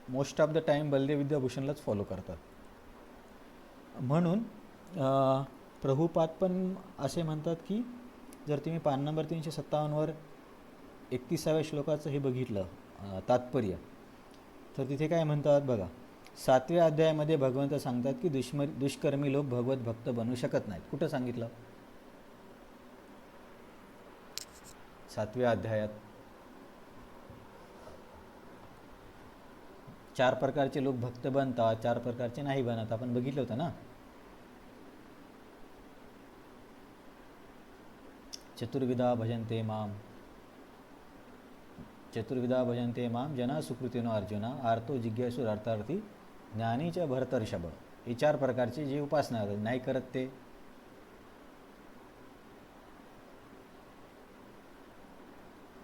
most of the time Baladeva विद्याभूषणलाच फॉलो करतात. म्हणून प्रभुपाद पण असे म्हणतात की जर तुम्ही पान नंबर 357वर 31व्या श्लोकाचं हे बघितलं तात्पर्य, तर तिथे काय म्हणतात बघा. 7व्या अध्यायामध्ये भगवंत सांगतात की दुष्कर्मी लोक भगवत भक्त बनू शकत नाहीत. कुठं सांगितलं? 7व्या अध्यायात. 4 प्रकारचे लोक भक्त बनतात, 4 प्रकारचे नाही बनत. आपण बघितलं होतं ना. चतुर्विधा भजन्ते माम जना सुकृतीनो अर्जुना आर्तो जिज्ञासु अर्थार्थी ज्ञानीच्या भरतर्षभ. हे 4 प्रकारचे जे उपासना नाही करत ते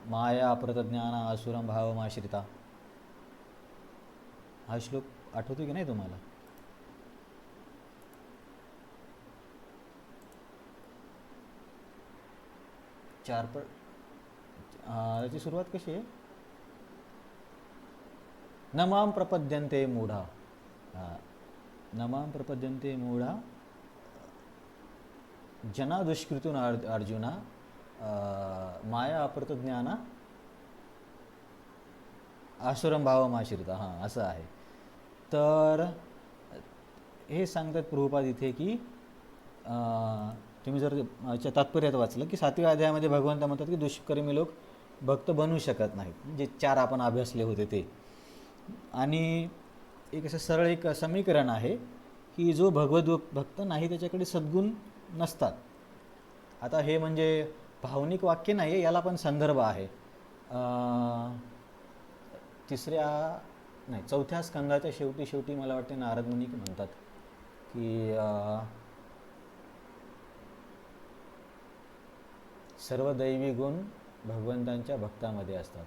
माया अप्रतज्ञाना असुरम भावमाश्रिता. हा श्लोक आठवतो की नाही तुम्हाला? याची सुरुवात कशी आहे? नमाम प्रपद्यन्ते मूढा. नमाम प्रपद्यन्ते मूढा जना दुष्कृतून अर्जुना माया अप्रतज्ञाना आसुरम भावमाश्रिता. हां, असं आहे. तर हे सांगतात प्रभुपाद इथे की तुम्ही जर तात्पर्यात वाचलं की 7व्या अध्यायामध्ये भगवंत म्हणतात की दुष्कर्मी लोक भक्त बनू शकत नाहीत, जे 4 आपण अभ्यासले होते ते. आणि एक असं सरळ एक समीकरण आहे की जो भगवत भक्त नाही त्याच्याकडे सद्गुण नसतात. आता हे म्हणजे भावनिक वाक्य नाही आहे, याला पण संदर्भ आहे. 4थ्या स्कंदाच्या शेवटी मला वाटते नारद मुनी म्हणतात की सर्व दैवी गुण भगवंतांच्या भक्तामध्ये असतात.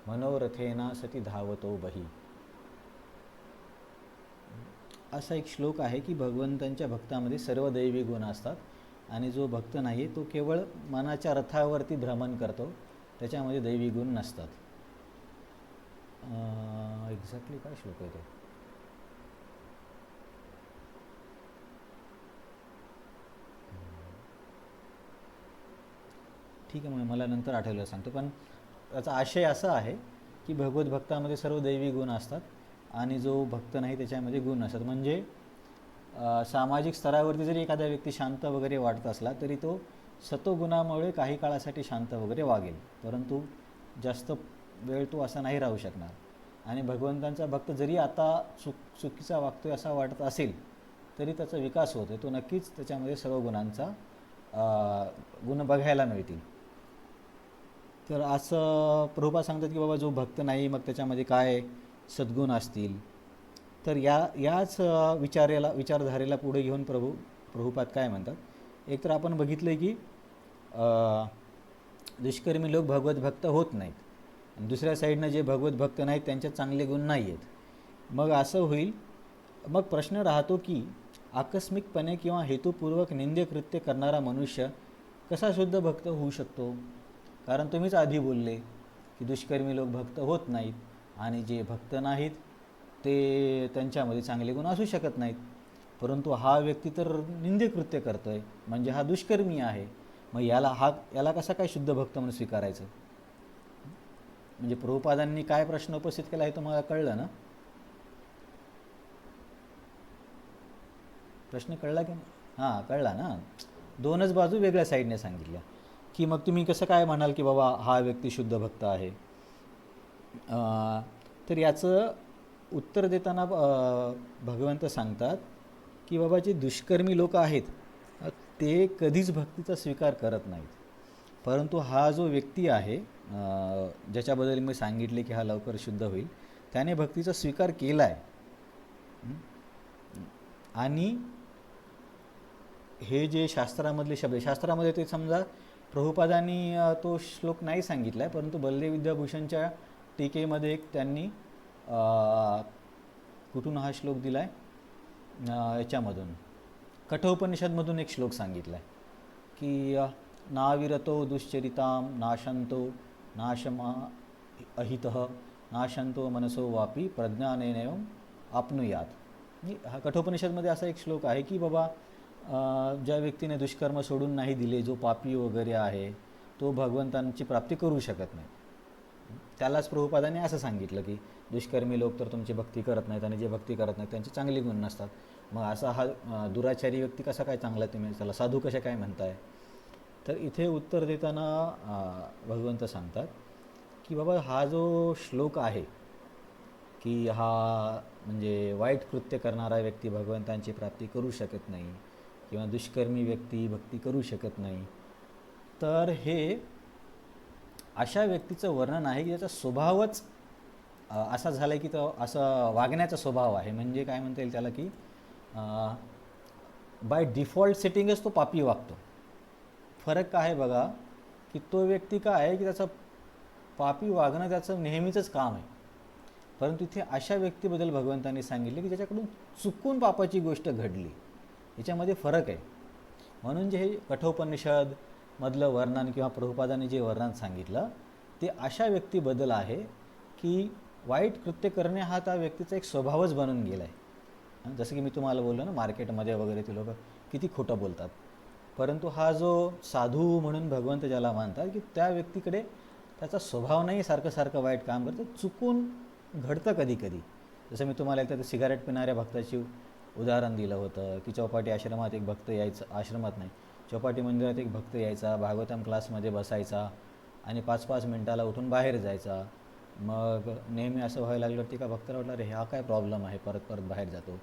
मनोरथेना सती धावतो बही. असा एक श्लोक आहे की भगवंतांच्या भक्तामध्ये सर्व दैवी गुण असतात आणि जो भक्त नाही तो केवळ मनाच्या रथावरती भ्रमण करतो, त्याच्यामध्ये दैवी गुण नसतात. एक्झॅक्टली काय श्लोक आहे तो? ठीक आहे, मग मला नंतर आठवलं सांगतो. पण त्याचा आशय असा आहे की भगवत भक्तामध्ये सर्व दैवी गुण असतात आणि जो भक्त नाही त्याच्यामध्ये गुण नसतात. म्हणजे सामाजिक स्तरावरती जरी एखादा व्यक्ती शांत वगैरे वाटत असला तरी तो सत्वगुणामुळे काही काळासाठी शांत वगैरे वागेल, परंतु जास्त वेळ तो असा नाही राहू शकणार. आणि भगवंतांचा भक्त जरी आता चुकीचा वागतोय असा वाटत असेल तरी त्याचा विकास होतो, तो नक्कीच त्याच्यामध्ये सर्व गुणांचा गुण बघायला मिळतील. तर असं प्रभुपाद सांगतात की बाबा जो भक्त नाही मग त्याच्यामध्ये काय सद्गुण असतील. तर याच विचारधारेला पुढे घेऊन प्रभुपाद काय म्हणतात. एकतर आपण बघितलं की दुष्कर्मी लोक भगवत भक्त होत नाहीत आणि दुसऱ्या साईडनं जे भगवत भक्त नाहीत त्यांच्यात चांगले गुण नाही आहेत. मग असं होईल. मग प्रश्न राहतो की आकस्मिकपणे किंवा हेतुपूर्वक निंद्य कृत्य करणारा मनुष्य कसा शुद्ध भक्त होऊ शकतो? कारण तुम्हीच आधी बोलले की दुष्कर्मी लोक भक्त होत नाहीत आणि जे भक्त नाहीत ते त्यांच्यामध्ये चांगले गुण असू शकत नाहीत. परंतु हा व्यक्ती तर निंदे कृत्य करतोय, म्हणजे हा दुष्कर्मी आहे. मग याला कसा काय शुद्ध भक्त म्हणून स्वीकारायचं? म्हणजे प्रभुपादांनी काय प्रश्न उपस्थित केला हे तुम्हाला कळलं ना? प्रश्न कळला की हां, कळला ना. दोनच बाजू वेगळ्या साईडने सांगितल्या. की मग तुम्ही कसं काय म्हणाल की बाबा हा व्यक्ती शुद्ध भक्त आहे? तर याचं उत्तर देताना भगवंत सांगतात की बाबा जे दुष्कर्मी लोक आहेत ते कधीच भक्तीचा स्वीकार करत नाहीत. परंतु हा जो व्यक्ती आहे ज्याच्याबद्दल मी सांगितले की हा लवकर शुद्ध होईल, त्याने भक्तीचा स्वीकार केला आहे. आणि हे जे शास्त्रामधले शब्द, शास्त्रामध्ये ते समजा प्रभुपादांनी तो श्लोक नाही सांगितला आहे, परंतु बलदेव विद्याभूषणच्या टीकेमध्ये एक त्यांनी कुठून हा श्लोक दिला आहे, याच्यामधून कठोपनिषदमधून एक श्लोक सांगितला आहे की नाविरतो दुश्चरिताम नाशंतो नाशमा अहितः नाशंतो मनसो वापी प्रज्ञानेनैवम आपनुयात. हा कठोपनिषदमध्ये असा एक श्लोक आहे की बाबा ज्या व्यक्तीने दुष्कर्म सोडून नाही दिले, जो पापी वगैरे आहे, तो भगवंतांची प्राप्ती करू शकत नाही. त्यालाच प्रभुपादांनी असं सांगितलं की दुष्कर्मी लोक तर तुमची भक्ती करत नाहीत आणि जे भक्ती करत नाहीत त्यांचे चांगले गुण नसतात. मग असा हा दुराचारी व्यक्ती कसा काय चांगला, तुम्ही त्याला साधू कशा काय म्हणताय? तर इथे उत्तर देताना भगवंत सांगतात की बाबा हा जो श्लोक आहे की हा म्हणजे वाईट कृत्य करणारा व्यक्ती भगवंतांची प्राप्ती करू शकत नाही किंवा दुष्कर्मी व्यक्ती भक्ती करू शकत नाही, तर हे अशा व्यक्तीचं वर्णन आहे की त्याचा स्वभावच असा झाला आहे की तो असं वागण्याचा स्वभाव आहे. म्हणजे काय म्हणता येईल त्याला की बाय डिफॉल्ट सेटिंगच तो पापी वागतो. फरक काय आहे बघा की तो व्यक्ती काय आहे की त्याचं पापी वागणं त्याचं नेहमीचंच काम आहे. परंतु इथे अशा व्यक्तीबद्दल भगवंतांनी सांगितले की ज्याच्याकडून चुकून पापाची गोष्ट घडली, याच्यामध्ये फरक आहे. म्हणून जे हे कठोपनिषद मधलं वर्णन किंवा प्रभुपादांनी जे वर्णन सांगितलं ते अशा व्यक्तीबद्दल आहे की वाईट कृत्य करणे हा त्या व्यक्तीचा एक स्वभावच बनून गेला आहे. जसं की मी तुम्हाला बोललो ना, मार्केटमध्ये वगैरे ते लोक किती खोटं बोलतात, परंतु हा जो साधू म्हणून भगवंत ज्याला मानतात की त्या व्यक्तीकडे त्याचा स्वभाव नाही सारखं सारखं वाईट काम करतं, चुकून घडतं कधी कधी. जसं मी तुम्हाला एकदा सिगारेट पिणाऱ्या भक्ताची उदाहरण दिलं होतं की चौपाटी आश्रमात एक भक्त यायचा, आश्रमात नाही चौपाटी मंदिरात एक भक्त यायचा, भागवतम क्लासमध्ये बसायचा आणि 5-5 मिनटाला उठून बाहेर जायचा. मग नेहमी असं व्हायला लागलं की का भक्ताला वाटलं अरे हा काय प्रॉब्लेम आहे, परत परत बाहेर जातो.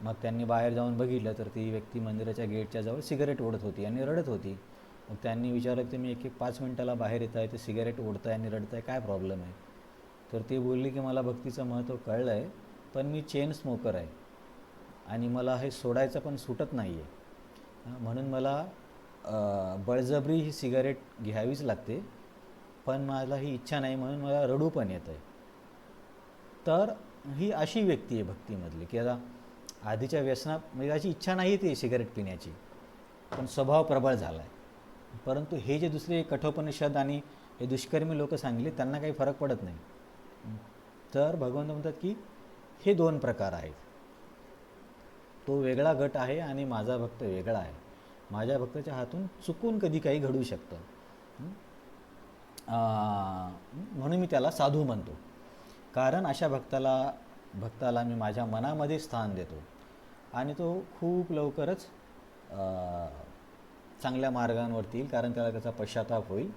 मग त्यांनी बाहेर जाऊन बघितलं तर ती व्यक्ती मंदिराच्या गेटच्या जवळ सिगारेट ओढत होती आणि रडत होती. मग त्यांनी विचारलं की तुम्ही 1-5 मिनटाला बाहेर येत आहे, ते सिगारेट ओढताय आणि रडताय, काय प्रॉब्लेम आहे? तर ती बोलली की मला भक्तीचं महत्त्व कळलं आहे, पण मी चेन स्मोकर आहे आणि मला हे सोडायचं पण सुटत नाही आहे, म्हणून मला बळजबरी ही सिगारेट घ्यावीच लागते, पण मला ही इच्छा नाही म्हणून मला रडू पण येतं आहे. तर ही अशी व्यक्ती आहे भक्तीमधली की आता आधीच्या व्यसनात म्हणजे त्याची इच्छा नाही ती सिगारेट पिण्याची, पण स्वभाव प्रबळ झाला आहे. परंतु हे जे दुसरे कठोपनिषद आणि हे दुष्कर्मी लोक सांगले त्यांना काही फरक पडत नाही. तर भगवंत म्हणतात की हे 2 प्रकार आहेत, तो वेगळा गट आहे आणि माझा भक्त वेगळा आहे. माझ्या भक्ताच्या हातून चुकून कधी काही घडू शकतं, म्हणून मी त्याला साधू म्हणतो. कारण अशा भक्ताला मी माझ्या मनामध्ये स्थान देतो आणि तो खूप लवकरच चांगल्या मार्गांवरती येईल, कारण त्याला त्याचा पश्चाताप होईल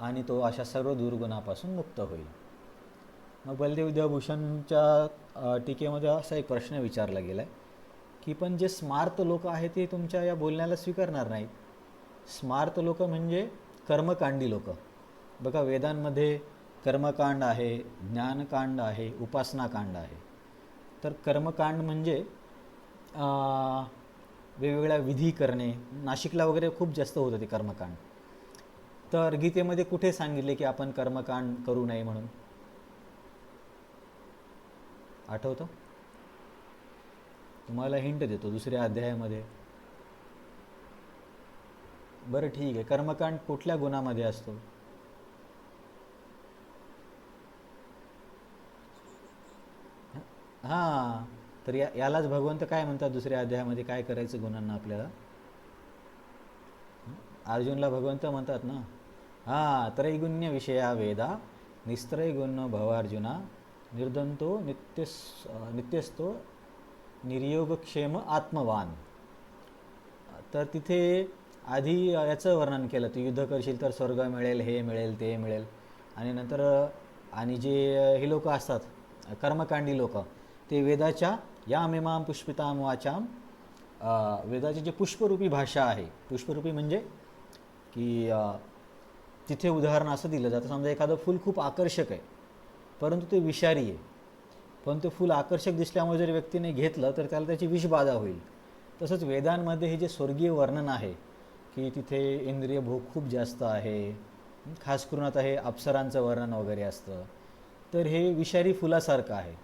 आणि तो अशा सर्व दुर्गुणापासून मुक्त होईल. मग बलदेव विद्याभूषणच्या टीकेमध्ये असा एक प्रश्न विचारला गेला आहे की पण जे स्मार्त लोक आहेत ते तुमच्या या बोलण्याला स्वीकारणार नाहीत. स्मार्त लोक म्हणजे कर्मकांडी लोक. बघा वेदांमध्ये कर्मकांड आहे, ज्ञानकांड आहे, उपासनाकांड आहे. तर कर्मकांड म्हणजे वेगवेगळ्या विधी करणे, नाशिकला वगैरे खूप जास्त होतं ते कर्मकांड. तर गीतेमध्ये कुठे सांगितले की आपण कर्मकांड करू नये म्हणून? आठवतं? तुम्हाला हिंट देतो, 2ऱ्या अध्यायामध्ये. बरं ठीक आहे, कर्मकांड कुठल्या गुणामध्ये असतो? हां, तर यालाच भगवंत काय म्हणतात दुसऱ्या अध्यायामध्ये, काय करायचं गुणांना आपल्याला? अर्जुनला भगवंत म्हणतात ना, हां, त्रैगुण्य विषया वेदा निस्त्रैगुण्य भवार्जुना निर्दंतो नित्यस्थो निर्योगक्षेम आत्मवान. तर तिथे आधी याचं वर्णन केलं, तू युद्ध करशील तर स्वर्ग मिळेल, हे मिळेल, ते मिळेल. आणि नंतर आणि जे हे लोक असतात कर्मकांडी लोक, ते वेदाच्या या मिमाम पुष्पिताम वाचाम, वेदाची जे पुष्परूपी भाषा आहे, पुष्परूपी म्हणजे की तिथे उदाहरण असं दिलं जातं, समजा एखादं फूल खूप आकर्षक आहे परंतु ते विषारी आहे, पण ते फूल आकर्षक दिसल्यामुळे जर व्यक्तीने घेतलं तर त्याला त्याची विषबाधा होईल. तसंच वेदांमध्ये हे जे स्वर्गीय वर्णन आहे की तिथे इंद्रिय भोग खूप जास्त आहे, खास करून आता हे अप्सरांचं वर्णन वगैरे असतं, तर हे विषारी फुलासारखं आहे.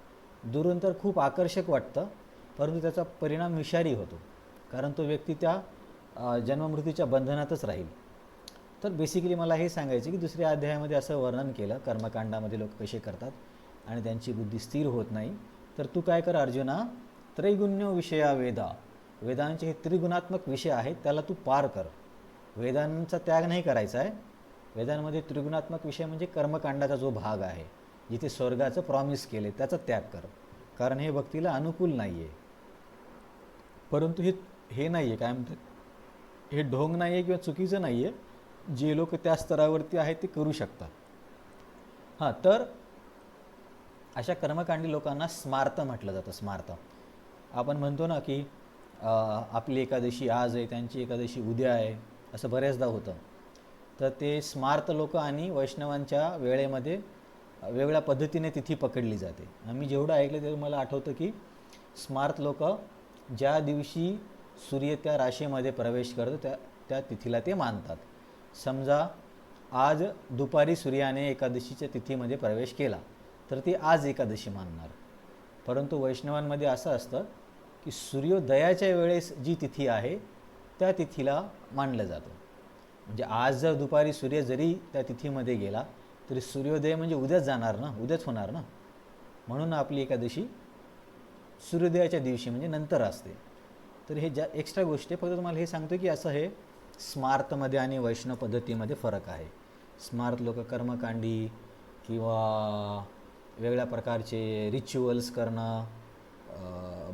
दुरून तर खूप आकर्षक वाटतं परंतु त्याचा परिणाम विषारी होतो, कारण तो व्यक्ती त्या जन्ममृत्यूच्या बंधनातच राहील. तर बेसिकली मला हे सांगायचं की दुसऱ्या अध्यायामध्ये असं वर्णन केलं कर्मकांडामध्ये लोक कसे करतात आणि त्यांची बुद्धी स्थिर होत नाही. तर तू काय कर अर्जुना, त्रैगुण्य विषया वेदा, वेदांचे हे त्रिगुणात्मक विषय आहेत त्याला तू पार कर. वेदांचा त्याग नाही करायचा आहे. वेदांमध्ये त्रिगुणात्मक विषय म्हणजे कर्मकांडाचा जो भाग आहे, जिथे स्वर्गाचं प्रॉमिस केले त्याचा त्याग कर, कारण हे भक्तीला अनुकूल नाही आहे. परंतु हे नाही आहे, काय म्हणतात, हे ढोंग नाही आहे किंवा चुकीचं नाही आहे. जे लोक त्या स्तरावरती आहेत ते करू शकतात. हां, तर अशा कर्मकांडी लोकांना स्मार्त म्हटलं जातं. स्मार्त आपण म्हणतो ना की आपली एकादशी आज आहे, त्यांची एकादशी उद्या आहे, असं बऱ्याचदा होतं. तर ते स्मार्त लोक आणि वैष्णवांच्या वेळेमध्ये वेगळ्या पद्धतीने तिथी पकडली जाते. आम्ही जेवढं ऐकलं ते मला आठवतं की स्मार्त लोक ज्या दिवशी सूर्य त्या राशीमध्ये प्रवेश करतो त्या तिथीला ते मानतात. समजा आज दुपारी सूर्याने एकादशीच्या तिथीमध्ये प्रवेश केला तर ती आज एकादशी मानणार. परंतु वैष्णवांमध्ये असं असतं की सूर्योदयाच्या वेळेस जी तिथी आहे त्या तिथीला मानलं जातं. म्हणजे आज जर दुपारी सूर्य जरी त्या तिथीमध्ये गेला तरी सूर्योदय म्हणजे उद्याच जाणार ना, उद्याच होणार ना. म्हणून आपली एकादशी सूर्योदयाच्या दिवशी म्हणजे नंतर असते. तर हे ज्या एक्स्ट्रा गोष्टी, फक्त तुम्हाला हे सांगतो की असं हे स्मार्तमध्ये आणि वैष्णव पद्धतीमध्ये फरक आहे. स्मार्त लोक कर्मकांडी किंवा वेगळ्या प्रकारचे रिच्युअल्स करणं,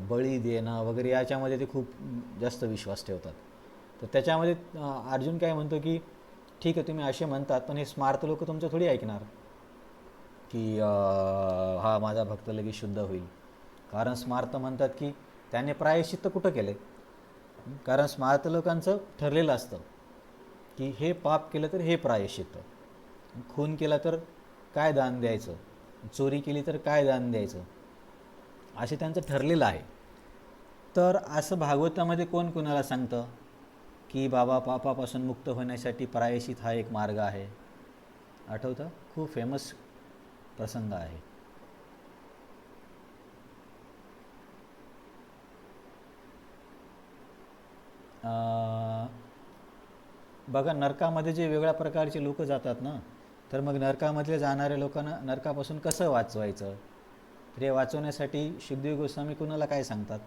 बळी देणं वगैरे याच्यामध्ये ते खूप जास्त विश्वास ठेवतात. तर त्याच्यामध्ये अर्जुन काय म्हणतो की ठीक आहे तुम्ही असे म्हणतात, पण हे स्मार्त लोक तुमचं थोडी ऐकणार की हा माझा भक्त लगेच शुद्ध होईल. कारण स्मार्त म्हणतात की त्याने प्रायश्चित्त कुठं केले, कारण स्मार्त लोकांचं ठरलेलं असतं की हे पाप केलं तर हे प्रायश्चित्त, खून केला तर काय दान द्यायचं, चोरी केली तर काय दान द्यायचं, असे त्यांचं ठरलेलं आहे. तर असं भागवतामध्ये कोण कोणाला सांगतं की बाबा पापापासून मुक्त होण्यासाठी प्रायश्चित हा एक मार्ग आहे? आठवतं? खूप फेमस प्रसंग आहे. बघा, नरकामध्ये जे वेगळ्या प्रकारचे लोक जातात ना, तर मग नरकामध्ये जाणाऱ्या लोकांना नरकापासून कसं वाचवायचं, तर हे वाचवण्यासाठी शुकदेव गोस्वामी कुणाला काय सांगतात?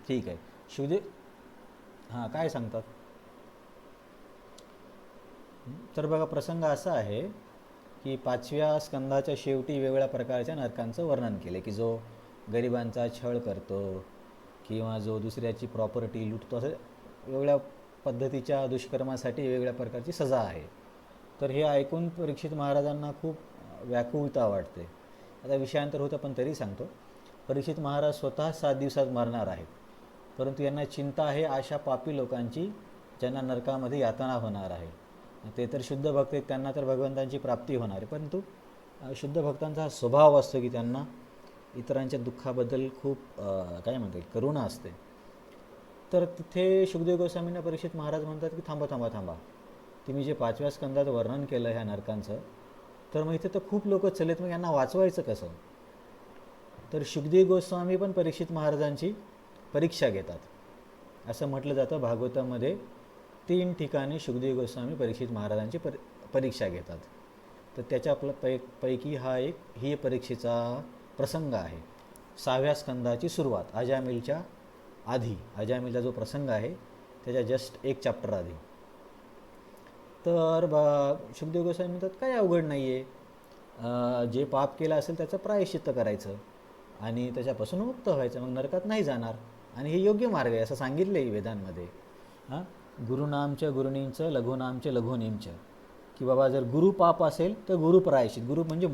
ठीक आहे, शुकदेव हां काय सांगतात? तर बघा, प्रसंग असा आहे की 5व्या स्कंदाच्या शेवटी वेगवेगळ्या प्रकारच्या नरकांचं वर्णन केलं की जो गरिबांचा छळ करतो किंवा जो दुसऱ्याची प्रॉपर्टी लुटतो, असं वेगवेगळ्या पद्धतीच्या दुष्कर्मासाठी वेगवेगळ्या प्रकारची सजा आहे. तर हे ऐकून परीक्षित महाराजांना खूप व्याकुळता वाटते. आता विषयांतर होतं पण तरी सांगतो. परीक्षित महाराज स्वतः 7 दिवसात मरणार आहेत, परंतु यांना चिंता आहे अशा पापी लोकांची ज्यांना नरकामध्ये यातना होणार आहे. ते तर शुद्ध भक्त आहेत, त्यांना तर भगवंतांची प्राप्ती होणार आहे, परंतु शुद्ध भक्तांचा हा स्वभाव असतो की त्यांना इतरांच्या दुःखाबद्दल खूप काय म्हणतात करुणा असते. तर तिथे शुकदेव गोस्वामींना परीक्षित महाराज म्हणतात की थांबा थांबा थांबा, तुम्ही जे 5व्या स्कंदात वर्णन केलं ह्या नरकांचं, तर मग इथे तर खूप लोक चलेत, मग यांना वाचवायचं कसं? तर शुकदेव गोस्वामी पण परीक्षित महाराजांची परीक्षा घेतात. असं म्हटलं जातं भागवतामध्ये 3 ठिकाणी शुकदेव गोस्वामी परीक्षित महाराजांची परीक्षा घेतात. तर त्याच्या पैकी ही परीक्षेचा प्रसंग आहे. 6व्या स्कंदाची सुरुवात अजामिलच्या आधी, अजामिलचा जो प्रसंग आहे त्याच्या जस्ट 1 चॅप्टर आधी. तर शुकदेव गोस्वामी म्हणतात काही अवघड नाही आहे, जे पाप केलं असेल त्याचं प्रायश्चित्त करायचं आणि त्याच्यापासून मुक्त व्हायचं, मग नरकात नाही जाणार, आणि हे योग्य मार्ग आहे असं सांगितलं आहे वेदांमध्ये. गुरुनामच्या गुरुनींचं, लघुनामचे लघुनींचं, की बाबा जर गुरु पाप असेल तर गुरु प्रायश्चित, गुरु म्हणजे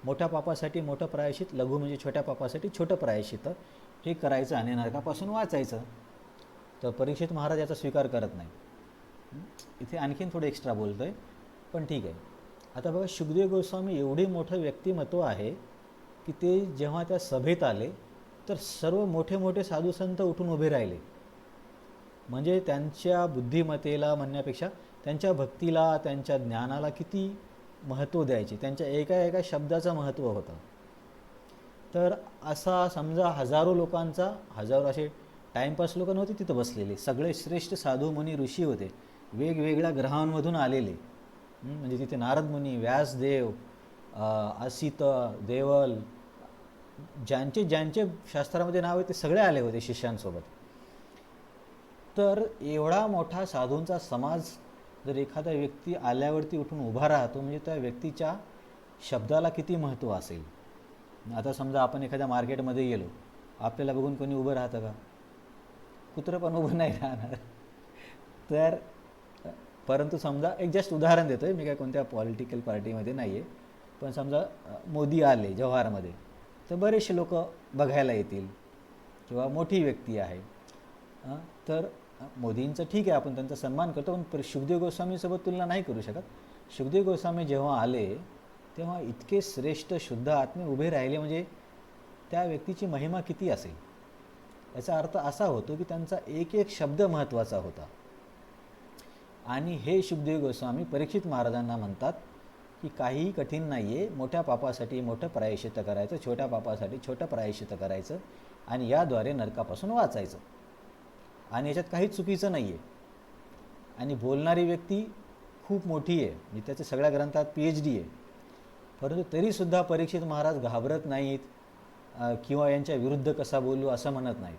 मोठ्या पापासाठी मोठं प्रायश्चित, लघु म्हणजे छोट्या पापासाठी छोटं प्रायश्चित, हे करायचं आणि नरकापासून वाचायचं. तर परीक्षित महाराज याचा स्वीकार करत नाही. इथे आणखीन थोडं एक्स्ट्रा बोलतो आहे, पण ठीक आहे. आता बघा, शुकदेव गोस्वामी एवढे मोठं व्यक्तिमत्व आहे की ते जेव्हा त्या सभेत आले तर सर्व मोठे मोठे साधू संत उठून उभे राहिले. म्हणजे त्यांच्या बुद्धिमत्तेला म्हणण्यापेक्षा त्यांच्या भक्तीला, त्यांच्या ज्ञानाला किती महत्त्व द्यायचे, त्यांच्या एका शब्दाचं महत्त्व होतं. तर असा समजा हजारो लोकांचा, हजारो असे टाईमपास लोक नव्हते तिथं बसलेले, सगळे श्रेष्ठ साधू मुनी ऋषी होते, वेगवेगळ्या ग्रहांमधून आलेले. म्हणजे तिथे नारद मुनी, व्यासदेव, असित, देवल, ज्यांचे शास्त्रामध्ये नाव आहे ते सगळे आले होते शिष्यांसोबत. तर एवढा मोठा साधूंचा समाज जर एखादा व्यक्ती आल्यावरती उठून उभा राहतो म्हणजे त्या व्यक्तीच्या शब्दाला किती महत्त्व असेल. आता समजा आपण एखाद्या मार्केटमध्ये गेलो, आपल्याला बघून कोणी उभं राहतं का? कुत्रं पण उभं नाही राहणार. तर परंतु समजा एक जस्ट उदाहरण देतो आहे, मी काय कोणत्या पॉलिटिकल पार्टीमध्ये नाही आहे, पण समजा मोदी आले जव्हारमध्ये तर बरेचसे लोक बघायला येतील किंवा मोठी व्यक्ती आहे. तर मोदींचं ठीक आहे, आपण त्यांचा सन्मान करतो, पण शुकदेव गोस्वामीसोबत तुलना नाही करू शकत. शुकदेव गोस्वामी जेव्हा आले तेव्हा इतके श्रेष्ठ शुद्ध आत्मे उभे राहिले, म्हणजे त्या व्यक्तीची महिमा किती असेल. याचा अर्थ असा होतो की त्यांचा एक शब्द महत्त्वाचा होता. आणि हे शुकदेव गोस्वामी परीक्षित महाराजांना म्हणतात की काहीही कठीण नाही आहे, मोठ्या पापासाठी मोठं प्रायश्चित्त करायचं, छोट्या पापासाठी छोटं प्रायश्चित्त करायचं आणि याद्वारे नरकापासून वाचायचं, आणि याच्यात काहीच चुकीचं नाही आहे. आणि बोलणारी व्यक्ती खूप मोठी आहे, म्हणजे त्याच्या सगळ्या ग्रंथात PhD आहे, परंतु तरीसुद्धा परीक्षित महाराज घाबरत नाहीत किंवा यांच्या विरुद्ध कसा बोलू असं म्हणत नाहीत.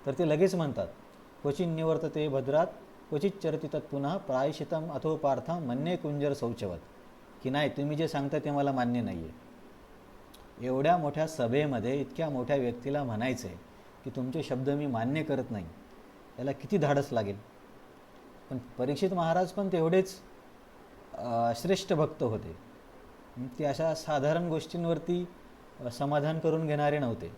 तर ते लगेच म्हणतात, क्वचित निवर्तते भद्रात क्वचित चरती तत् पुन्हा प्रायश्चितम अथो पार्थम मन्ये कुंजर शौचवत, की नाही तुम्ही जे सांगता ते मला मान्य नाही आहे. एवढ्या मोठ्या सभेमध्ये इतक्या मोठ्या व्यक्तीला म्हणायचं आहे की तुमचे शब्द मी मान्य करत नाही, याला किती धाडस लागेल. पण परीक्षित महाराज पण तेवढेच श्रेष्ठ भक्त होते. ते अशा साधारण गोष्टींवरती समाधान करून घेणारे नव्हते.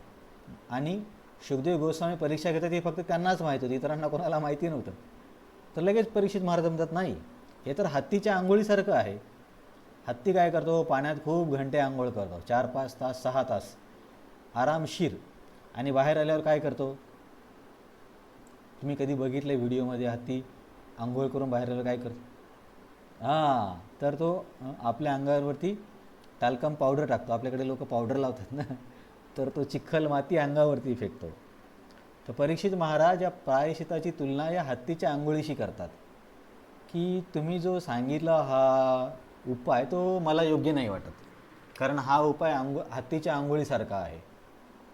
आणि शुकदेव गोस्वामी परीक्षा घेतात हे फक्त त्यांनाच माहीत होती, इतरांना कोणाला माहिती नव्हतं. तर लगेच परीक्षित महाराज म्हणतात नाही, हे तर हत्तीच्या आंघोळीसारखं आहे. हत्ती काय करतो, पाण्यात खूप घंटे आंघोळ करतो, 4-5 तास 6 तास आरामशीर, आणि बाहेर आल्यावर काय करतो. तुम्ही कधी बघितलं व्हिडिओमध्ये हत्ती आंघोळ करून बाहेर आल्यावर काय करतो? तर तो आपल्या अंगावरती टाल्कम पावडर टाकतो. आपल्याकडे लोक पावडर लावतात ना, तर तो चिखल माती अंगावरती फेकतो. तर परीक्षित महाराज या प्रायश्चिताची तुलना या हत्तीच्या आंघोळीशी करतात, की तुम्ही जो सांगितला हा उपाय तो मला योग्य नाही वाटत, कारण हा उपाय हत्तीच्या आंघोळीसारखा आहे,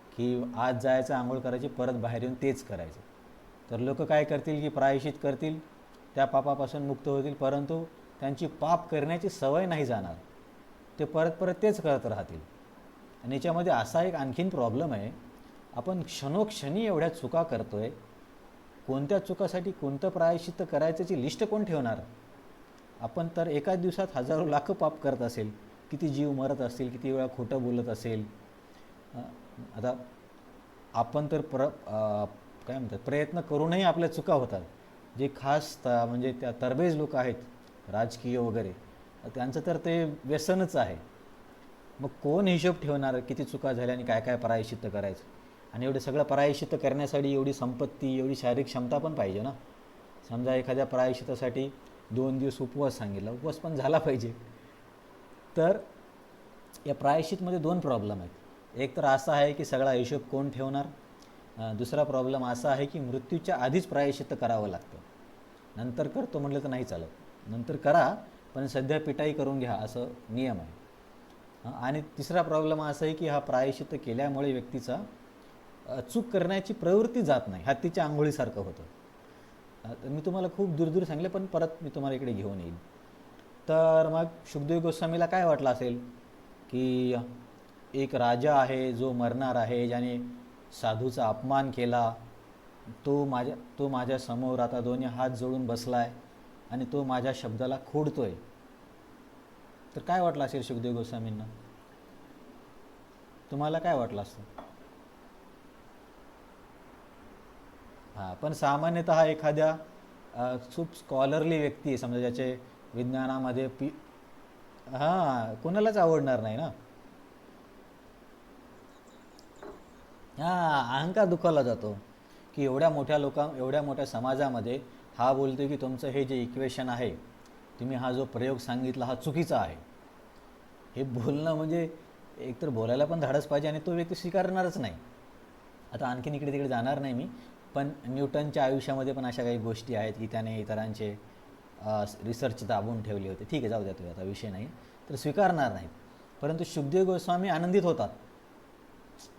की आज जायचं आंघोळ करायची, परत बाहेर येऊन तेच करायचं. तर लोक काय करतील की प्रायश्चित करतील, त्या पापापासून मुक्त होतील, परंतु त्यांची पाप करण्याची सवय नाही जाणार, ते परत तेच करत राहतील. आणि याच्यामध्ये असा एक आणखीन प्रॉब्लेम आहे, आपण क्षणोक्षणी एवढ्या चुका करतोय, कोणत्या चुकासाठी कोणतं प्रायश्चित्त करायच्याची लिस्ट कोण ठेवणार. आपण तर एकाच दिवसात हजारो लाखो पाप करत असेल, किती जीव मरत असतील, किती वेळा खोटं बोलत असेल. आता आपण तर काय म्हणतात प्रयत्न करूनही आपल्या चुका होतात. जे खास म्हणजे त्या तरबेज लोक आहेत राजकीय वगैरे, त्यांचं तर ते व्यसनच आहे. मग कोण हिशोब ठेवणार किती चुका झाल्या आणि काय काय प्रायश्चित्त करायचं. आणि एवढं सगळं प्रायश्चित्त करण्यासाठी एवढी संपत्ती, एवढी शारीरिक क्षमता पण पाहिजे ना. समजा एखाद्या प्रायश्चित्तासाठी 2 दिवस उपवास सांगितला, उपवास पण झाला पाहिजे. तर या प्रायश्चितमध्ये 2 प्रॉब्लेम आहेत. एक तर असा आहे की सगळा हिशोब कोण ठेवणार. दुसरा प्रॉब्लेम असा आहे की मृत्यूच्या आधीच प्रायश्चित्त करावं लागतं. नंतर करतो म्हटलं तर नाही चालत. नंतर करा, पण सध्या पिटाई करून घ्या, असं नियम आहे. आणि तिसरा प्रॉब्लेम असा आहे की हा प्रायश्चित्त केल्यामुळे व्यक्तीचा चूक करण्याची प्रवृत्ती जात नाही. हत्तीच्या आंघोळीसारखं होतं. मी तुम्हाला खूप दूर सांगले, पण परत मी तुम्हाला इकडे घेऊन येईल. तर मग शुकदेव गोस्वामीला काय वाटलं असेल की एक राजा आहे जो मरणार आहे, ज्याने साधूचा अपमान केला, तो माझ्या समोर आता दोन्ही हात जोडून बसलाय आणि तो माझ्या शब्दाला खोडतोय. तर काय वाटलं असेल शुकदेव गोस्वामींना? तुम्हाला काय वाटलं असतं? हां, पण सामान्यतः एखाद्या खूप स्कॉलरली व्यक्ती आहे समजा, ज्याचे विज्ञानामध्ये हां, कोणालाच आवडणार नाही ना. हां, अहंकार दुखावला जातो की एवढ्या मोठ्या समाजामध्ये हा बोलतो की तुमचं हे जे इक्वेशन आहे, तुम्ही हा जो प्रयोग सांगितला हा चुकीचा आहे. हे बोलणं म्हणजे एकतर बोलायला पण धाडस पाहिजे आणि तो व्यक्ती स्वीकारणारच नाही. आता आणखीन इकडे तिकडे जाणार नाही मी, पण न्यूटनच्या आयुष्यामध्ये पण अशा काही गोष्टी आहेत की त्याने इतरांचे रिसर्च दाबून ठेवले होते. ठीक आहे, जाऊ द्या, तो आता विषय नाही, तर स्वीकारणार नाहीत. परंतु शुकदेव गोस्वामी आनंदित होतात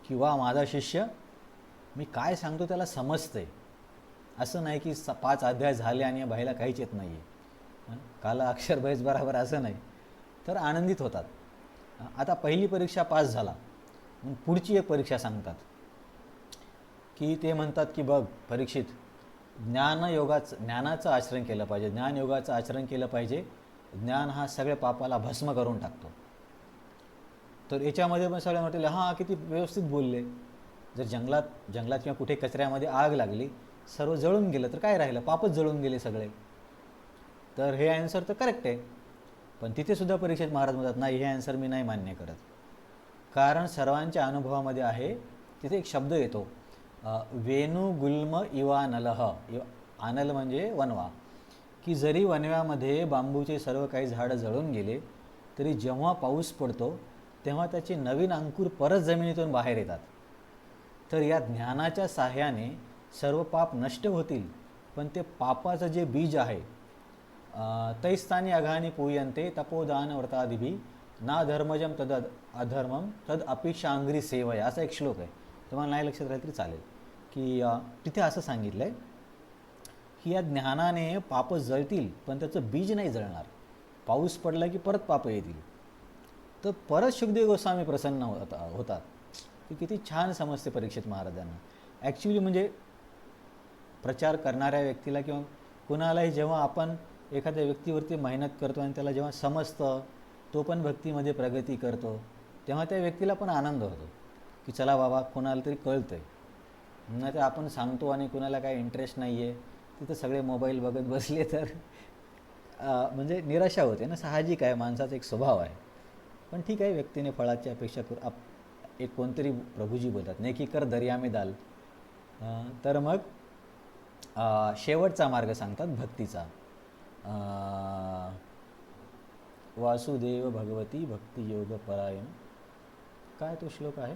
की वा, माझा शिष्य मी काय सांगतो त्याला समजतंय. असं नाही की 5 अध्याय झाले आणि या बाईला काहीच येत नाही आहे, काला अक्षर बैस बराबर, असं नाही. तर आनंदित होतात. आता पहिली परीक्षा पास झाला, मग पुढची एक परीक्षा सांगतात की ते म्हणतात की बघ परीक्षित, ज्ञानाचं आचरण केलं पाहिजे, ज्ञानयोगाचं आचरण केलं पाहिजे. ज्ञान हा सगळ्या पापाला भस्म करून टाकतो. तर याच्यामध्ये पण सगळे म्हटले हां, किती व्यवस्थित बोलले. जर जंगलात किंवा कुठे कचऱ्यामध्ये आग लागली, सर्व जळून गेलं तर काय राहिलं? पापच जळून गेले सगळे. तर हे ॲन्सर तर करेक्ट आहे. पण तिथे सुद्धा परीक्षेत महाराज म्हणतात नाही, हे ॲन्सर मी नाही मान्य करत. कारण सर्वांच्या अनुभवामध्ये आहे, तिथे एक शब्द येतो, वेणुगुल्म इवानलह. आनल म्हणजे वनवा. की जरी वनव्यामध्ये बांबूचे सर्व काही झाडं जळून गेले, तरी जेव्हा पाऊस पडतो तेव्हा त्याचे नवीन अंकुर परत जमिनीतून बाहेर येतात. तर या ज्ञानाच्या साह्याने सर्व पाप नष्ट होतील, पण ते पापाचं जे बीज आहे, तैस्थानी अघानी पूयन्ते तपोदान व्रतादिभी ना धर्मजम तद अधर्मम तद अपिशांग्री सेवय, असा एक श्लोक आहे. तुम्हाला नाही लक्षात राहील तरी चालेल की तिथे असं सांगितलं आहे की या ज्ञानाने पाप जळतील, पण त्याचं बीज नाही जळणार. पाऊस पडला की परत पाप येतील. तर परत शुकदेव गोस्वामी प्रसन्न होतात की किती छान समजते परीक्षित महाराजांना. ॲक्च्युली म्हणजे प्रचार करणाऱ्या व्यक्तीला किंवा कुणालाही जेव्हा आपण एखाद्या व्यक्तीवरती मेहनत करतो आणि त्याला जेव्हा समजतं, तो पण भक्तीमध्ये प्रगती करतो, तेव्हा त्या व्यक्तीला पण आनंद होतो की चला बाबा, कोणाला तरी कळतं आहे. नाही तर आपण सांगतो आणि कुणाला काही इंटरेस्ट नाही आहे, तिथं सगळे मोबाईल बघत बसले तर म्हणजे निराशा होते ना. साहजिक आहे, माणसाचा एक स्वभाव आहे. पण ठीक आहे, व्यक्तीने फळाची अपेक्षा करू. एक कोणतरी प्रभूजी बोलतात, नेकी कर दर्या में डाल. तर मग शेवटचा मार्ग सांगतात भक्तीचा. वासुदेव भगवती भक्ती योग परायण. काय तो श्लोक आहे?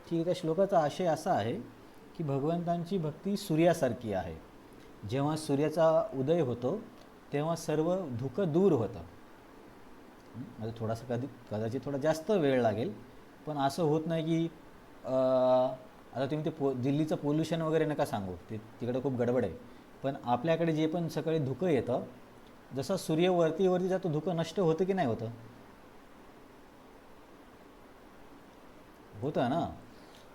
ठीक आहे, त्या श्लोकाचा आशय असा आहे की भगवंतांची भक्ती सूर्यासारखी आहे. जेव्हा सूर्याचा उदय होतो तेव्हा सर्व धुकं दूर होतं. म्हणजे थोडासा कदाचित थोडा जास्त वेळ लागेल, पण असं होत नाही की आता तुम्ही ते दिल्लीचं पोल्युशन वगैरे नका सांगू, तिकडे खूप गडबड आहे. पण आपल्याकडे जे पण सकाळी धुकं येतं, जसं सूर्य वरती जातो धुकं नष्ट होतं की नाही होतं? होतं ना.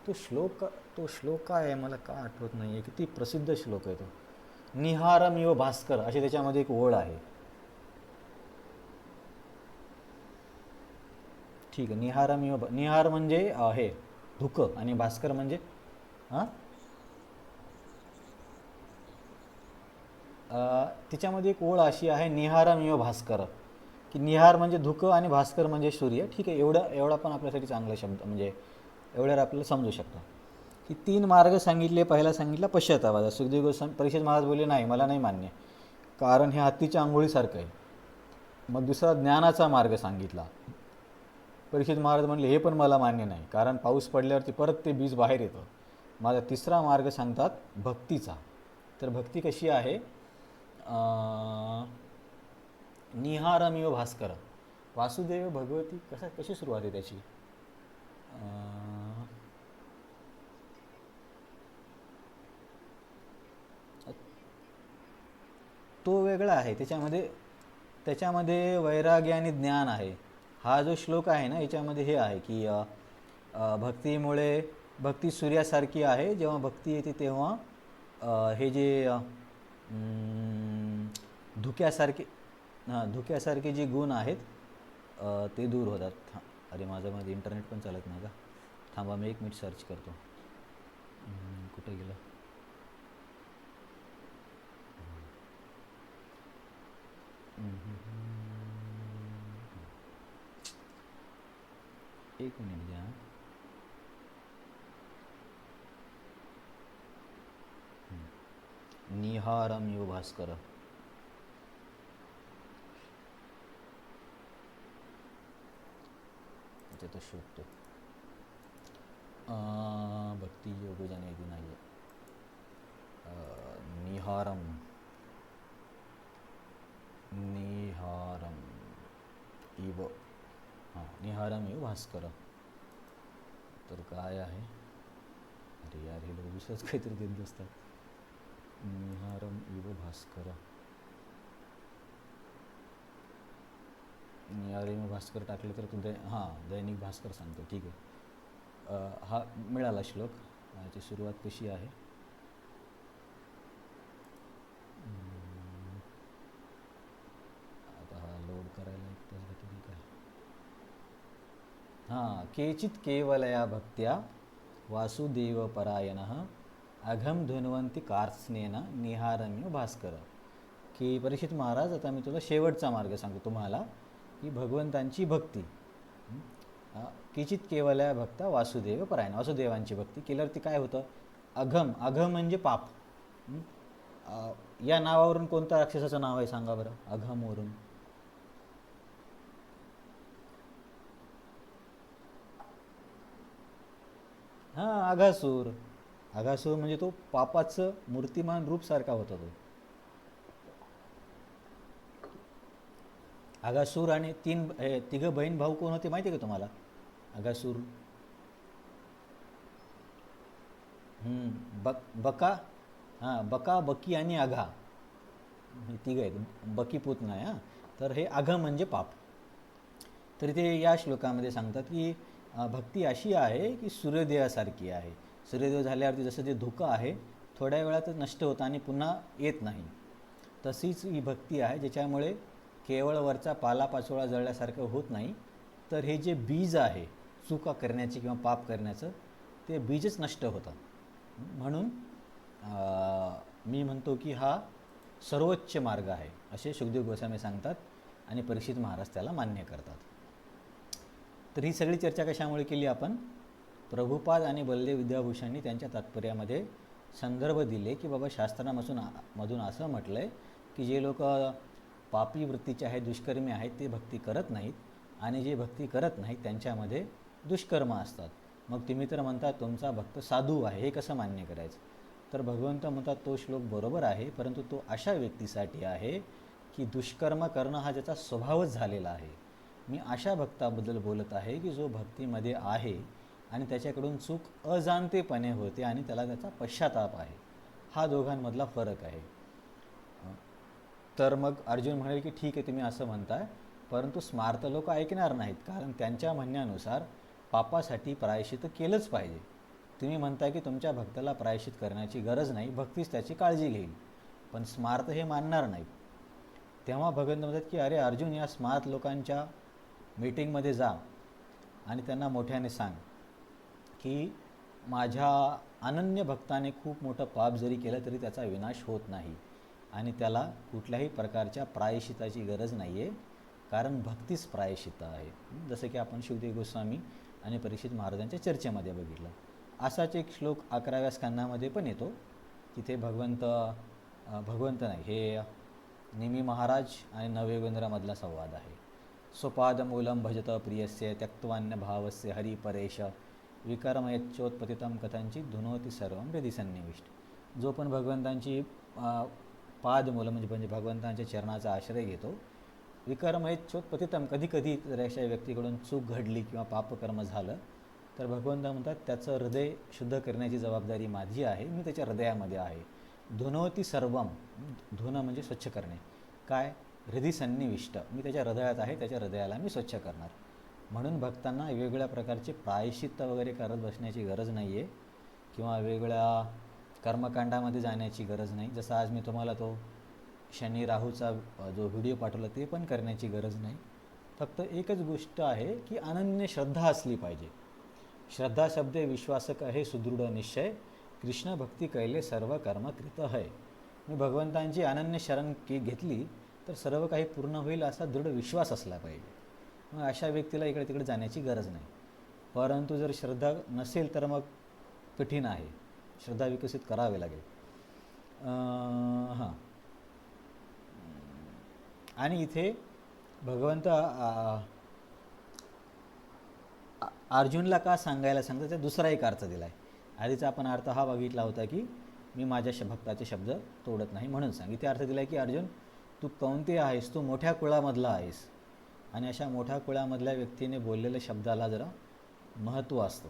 तो श्लोक काय आहे मला का आठवत नाही आहे. किती प्रसिद्ध श्लोक आहे तो. निहारमिव भास्कर अशी त्याच्यामध्ये एक ओळ आहे. ठीक आहे, निहार म्हणजे हे धुकं आणि भास्कर म्हणजे तिच्यामध्ये एक ओळ अशी आहे, निहारमिव भास्कर, की निहार म्हणजे धुकं आणि भास्कर म्हणजे सूर्य. ठीक आहे, एवढा पण आपल्यासाठी चांगला शब्द, म्हणजे एवढ्यावर आपल्याला समजू शकतो की 3 मार्ग सांगितले. पहिला सांगितला पश्चातापाचा. सुखदेव गोस्वामी परीक्षित महाराज बोलले नाही, मला नाही मान्य, कारण हे हत्तीच्या आंघोळीसारखं आहे. मग दुसरा ज्ञानाचा मार्ग सांगितला. परीक्षित महाराज म्हणले हे पण मला मान्य नाही, कारण पाऊस पडल्यावरती परत ते बीज बाहेर येतं. माझा तिसरा मार्ग सांगतात भक्तीचा. तर भक्ती कशी आहे? निहारमिव भास्कर. वासुदेव भगवती कशी सुरुवात आहे त्याची? तो वेगळा आहे. त्याच्यामध्ये वैराग्य आणि ज्ञान आहे. हा जो श्लोक आहे ना, याच्यामध्ये हे आहे की भक्तीमुळे भक्ती सूर्यासारखी आहे. जेव्हा भक्ती येते तेव्हा हे जे धुक्यासारखे जे गुण आहेत ते दूर होतात. अरे माझ्यामध्ये इंटरनेट पण चालत नाही का? थांबा, मी 1 मिनिट सर्च करतो. कुठे गेलं? एक मिनिट द्या. निहारमिव भास्कर. तो शोधतो. भक्ती योग जाने नाही. निहारम इव. निहारम इव भास्कर. तर काय आहे? अरे यार, हे लोक दुसरंच काहीतरी देत बसतात. निहारम इव भास्कर. निहारम इव भास्कर टाकलं तर तुझे दैनिक भास्कर सांगतो. ठीक आहे. हा मिळाला श्लोक. याची सुरुवात कशी आहे? आता हा लोड करायला 1 तास घेतो की काय? केचित केवलया भक्त्या वासुदेव परायणः अघम धुन्वंती कार्त्स्नेन निहारमिव भास्कर. की परीक्षित महाराज, आता मी तुला शेवटचा मार्ग सांगतो तुम्हाला, की भगवंतांची भक्ती. केचित केवलया भक्ता वासुदेव परायण. वासुदेवांची भक्ती केल्यावरती काय होतं? अघम म्हणजे पाप. या नावावरून कोणत्या राक्षसाचं नाव आहे सांगा बरं? अघमवरून. अघासूर. अघासूर म्हणजे तो पापाचं मूर्तिमान रूप सारखा होता तो. अघासूर आणि 3 बहीण भाऊ कोण होते माहिती आहे का तुम्हाला? अघासूर, बका, बका, बकी आणि अघा, हे 3 आहेत. बकी पूत नाही. तर हे अघ म्हणजे पाप. तर ते या श्लोकामध्ये सांगतात की भक्ती अशी आहे की सूर्योदयासारखी आहे. सूर्योदय झाल्यावरती जसं ते धुकं आहे थोड्या वेळातच नष्ट होतं आणि पुन्हा येत नाही, तशीच ही भक्ती आहे ज्याच्यामुळे केवळ वरचा पालापाचोळा जळल्यासारखं होत नाही, तर हे जे बीज आहे चुका करण्याची किंवा पाप करण्याचं, ते बीजच नष्ट होतं. म्हणून मी म्हणतो की हा सर्वोच्च मार्ग आहे असे शुकदेव गोस्वामी सांगतात आणि परीक्षित महाराज त्याला मान्य करतात. तर ही सगळी चर्चा कशामुळे केली आपण? प्रभुपाद आणि बलदेव विद्याभूषणांनी त्यांच्या तात्पर्यामध्ये संदर्भ दिले की बाबा शास्त्रामधून असं म्हटलं आहे की जे लोक पापी वृत्तीचे आहेत, दुष्कर्मी आहेत, ते भक्ती करत नाहीत, आणि जे भक्ती करत नाहीत त्यांच्यामध्ये दुष्कर्म असतात. मग तुम्ही तर म्हणता तुमचा भक्त साधू आहे, हे कसं मान्य करायचं? तर भगवंत म्हणतात तो श्लोक बरोबर आहे, परंतु तो अशा व्यक्तीसाठी आहे की दुष्कर्म करणं हा ज्याचा स्वभावच झालेला आहे. मी अशा भक्ताबद्दल बोलत आहे की जो भक्तीमध्ये आहे आणि त्याच्याकडून चूक अजाणतेपणे होते आणि त्याला त्याचा पश्चाताप आहे. हा दोघांमधला फरक आहे. तर मग अर्जुन म्हणाले की ठीक आहे तुम्ही असं म्हणताय, परंतु स्मार्त लोक ऐकणार नाहीत, कारण त्यांच्या म्हणण्यानुसार पापासाठी प्रायश्चित केलंच पाहिजे. तुम्ही म्हणताय की तुमच्या भक्ताला प्रायश्चित करण्याची गरज नाही, भक्तीच त्याची काळजी घेईल, पण स्मार्त हे मानणार नाहीत. तेव्हा भगवंत म्हणतात की अरे अर्जुन, या स्मार्त लोकांच्या मीटिंगमध्ये जा आणि त्यांना मोठ्याने सांग की माझ्या अनन्य भक्ताने खूप मोठं पाप जरी केलं तरी त्याचा विनाश होत नाही आणि त्याला कुठल्याही प्रकारच्या प्रायश्चिताची गरज नाही आहे, कारण भक्तीच प्रायश्चित आहे. जसं की आपण शुकदेव गोस्वामी आणि परीक्षित महाराजांच्या चर्चेमध्ये बघितलं. असाच एक श्लोक 11व्या स्कंदामध्ये पण येतो. तिथे भगवंत नाही, हे नेमी महाराज आणि नवयोगेंद्रामधला संवाद आहे. स्वपादमूलं भजत प्रियस्य त्यक्त्वान्य भावस्य हरिपरेश विकर्मयच्चोत्पतितं कथंचित धुनोती सर्वं हृदि सन्निविष्ट. जो पण भगवंतांची पादमूलं म्हणजे भगवंतांच्या चरणाचा आश्रय घेतो, विकर्मयच्चोत्पतितं, कधी कधी जर अशा व्यक्तीकडून चूक घडली किंवा पापकर्म झालं तर भगवंत म्हणतात त्याचं हृदय शुद्ध करण्याची जबाबदारी माझी आहे, मी त्याच्या हृदयामध्ये आहे. धुनोती सर्वम, धुणं म्हणजे स्वच्छ करणे, काय, हृदय सन्निविष्ट, मी त्याच्या हृदयात आहे, त्याच्या हृदयाला मी स्वच्छ करणार. म्हणून भक्तांना वेगवेगळ्या प्रकारचे प्रायश्चित्त वगैरे करत बसण्याची गरज नाही आहे किंवा वेगवेगळ्या कर्मकांडामध्ये जाण्याची गरज नाही. जसं आज मी तुम्हाला तो शनी राहूचा जो व्हिडिओ पाठवला ते पण करण्याची गरज नाही. फक्त एकच गोष्ट आहे की अनन्य श्रद्धा असली पाहिजे. श्रद्धा शब्दे विश्वासक आहे सुदृढ निश्चय, कृष्ण भक्ती कैले सर्व कर्म कृत है. मी भगवंतांची अनन्य शरण घेतली तर सर्व काही पूर्ण होईल असा दृढ विश्वास असला पाहिजे. मग अशा व्यक्तीला इकडे तिकडे जाण्याची गरज नाही. परंतु जर श्रद्धा नसेल तर मग कठीण आहे, श्रद्धा विकसित करावी लागेल. हां, आणि इथे भगवंत अर्जुनला का सांगायला सांगतो त्याचा दुसरा एक अर्थ दिला आहे. आधीचा आपण अर्थ हा बघितला होता की मी माझ्या भक्ताचे शब्द तोडत नाही म्हणून सांग. इथे अर्थ दिला आहे की अर्जुन, तू कौंतेय आहेस, तू मोठ्या कुळामधला आहेस आणि अशा मोठ्या कुळामधल्या व्यक्तीने बोललेल्या शब्दाला जरा महत्त्व असतं.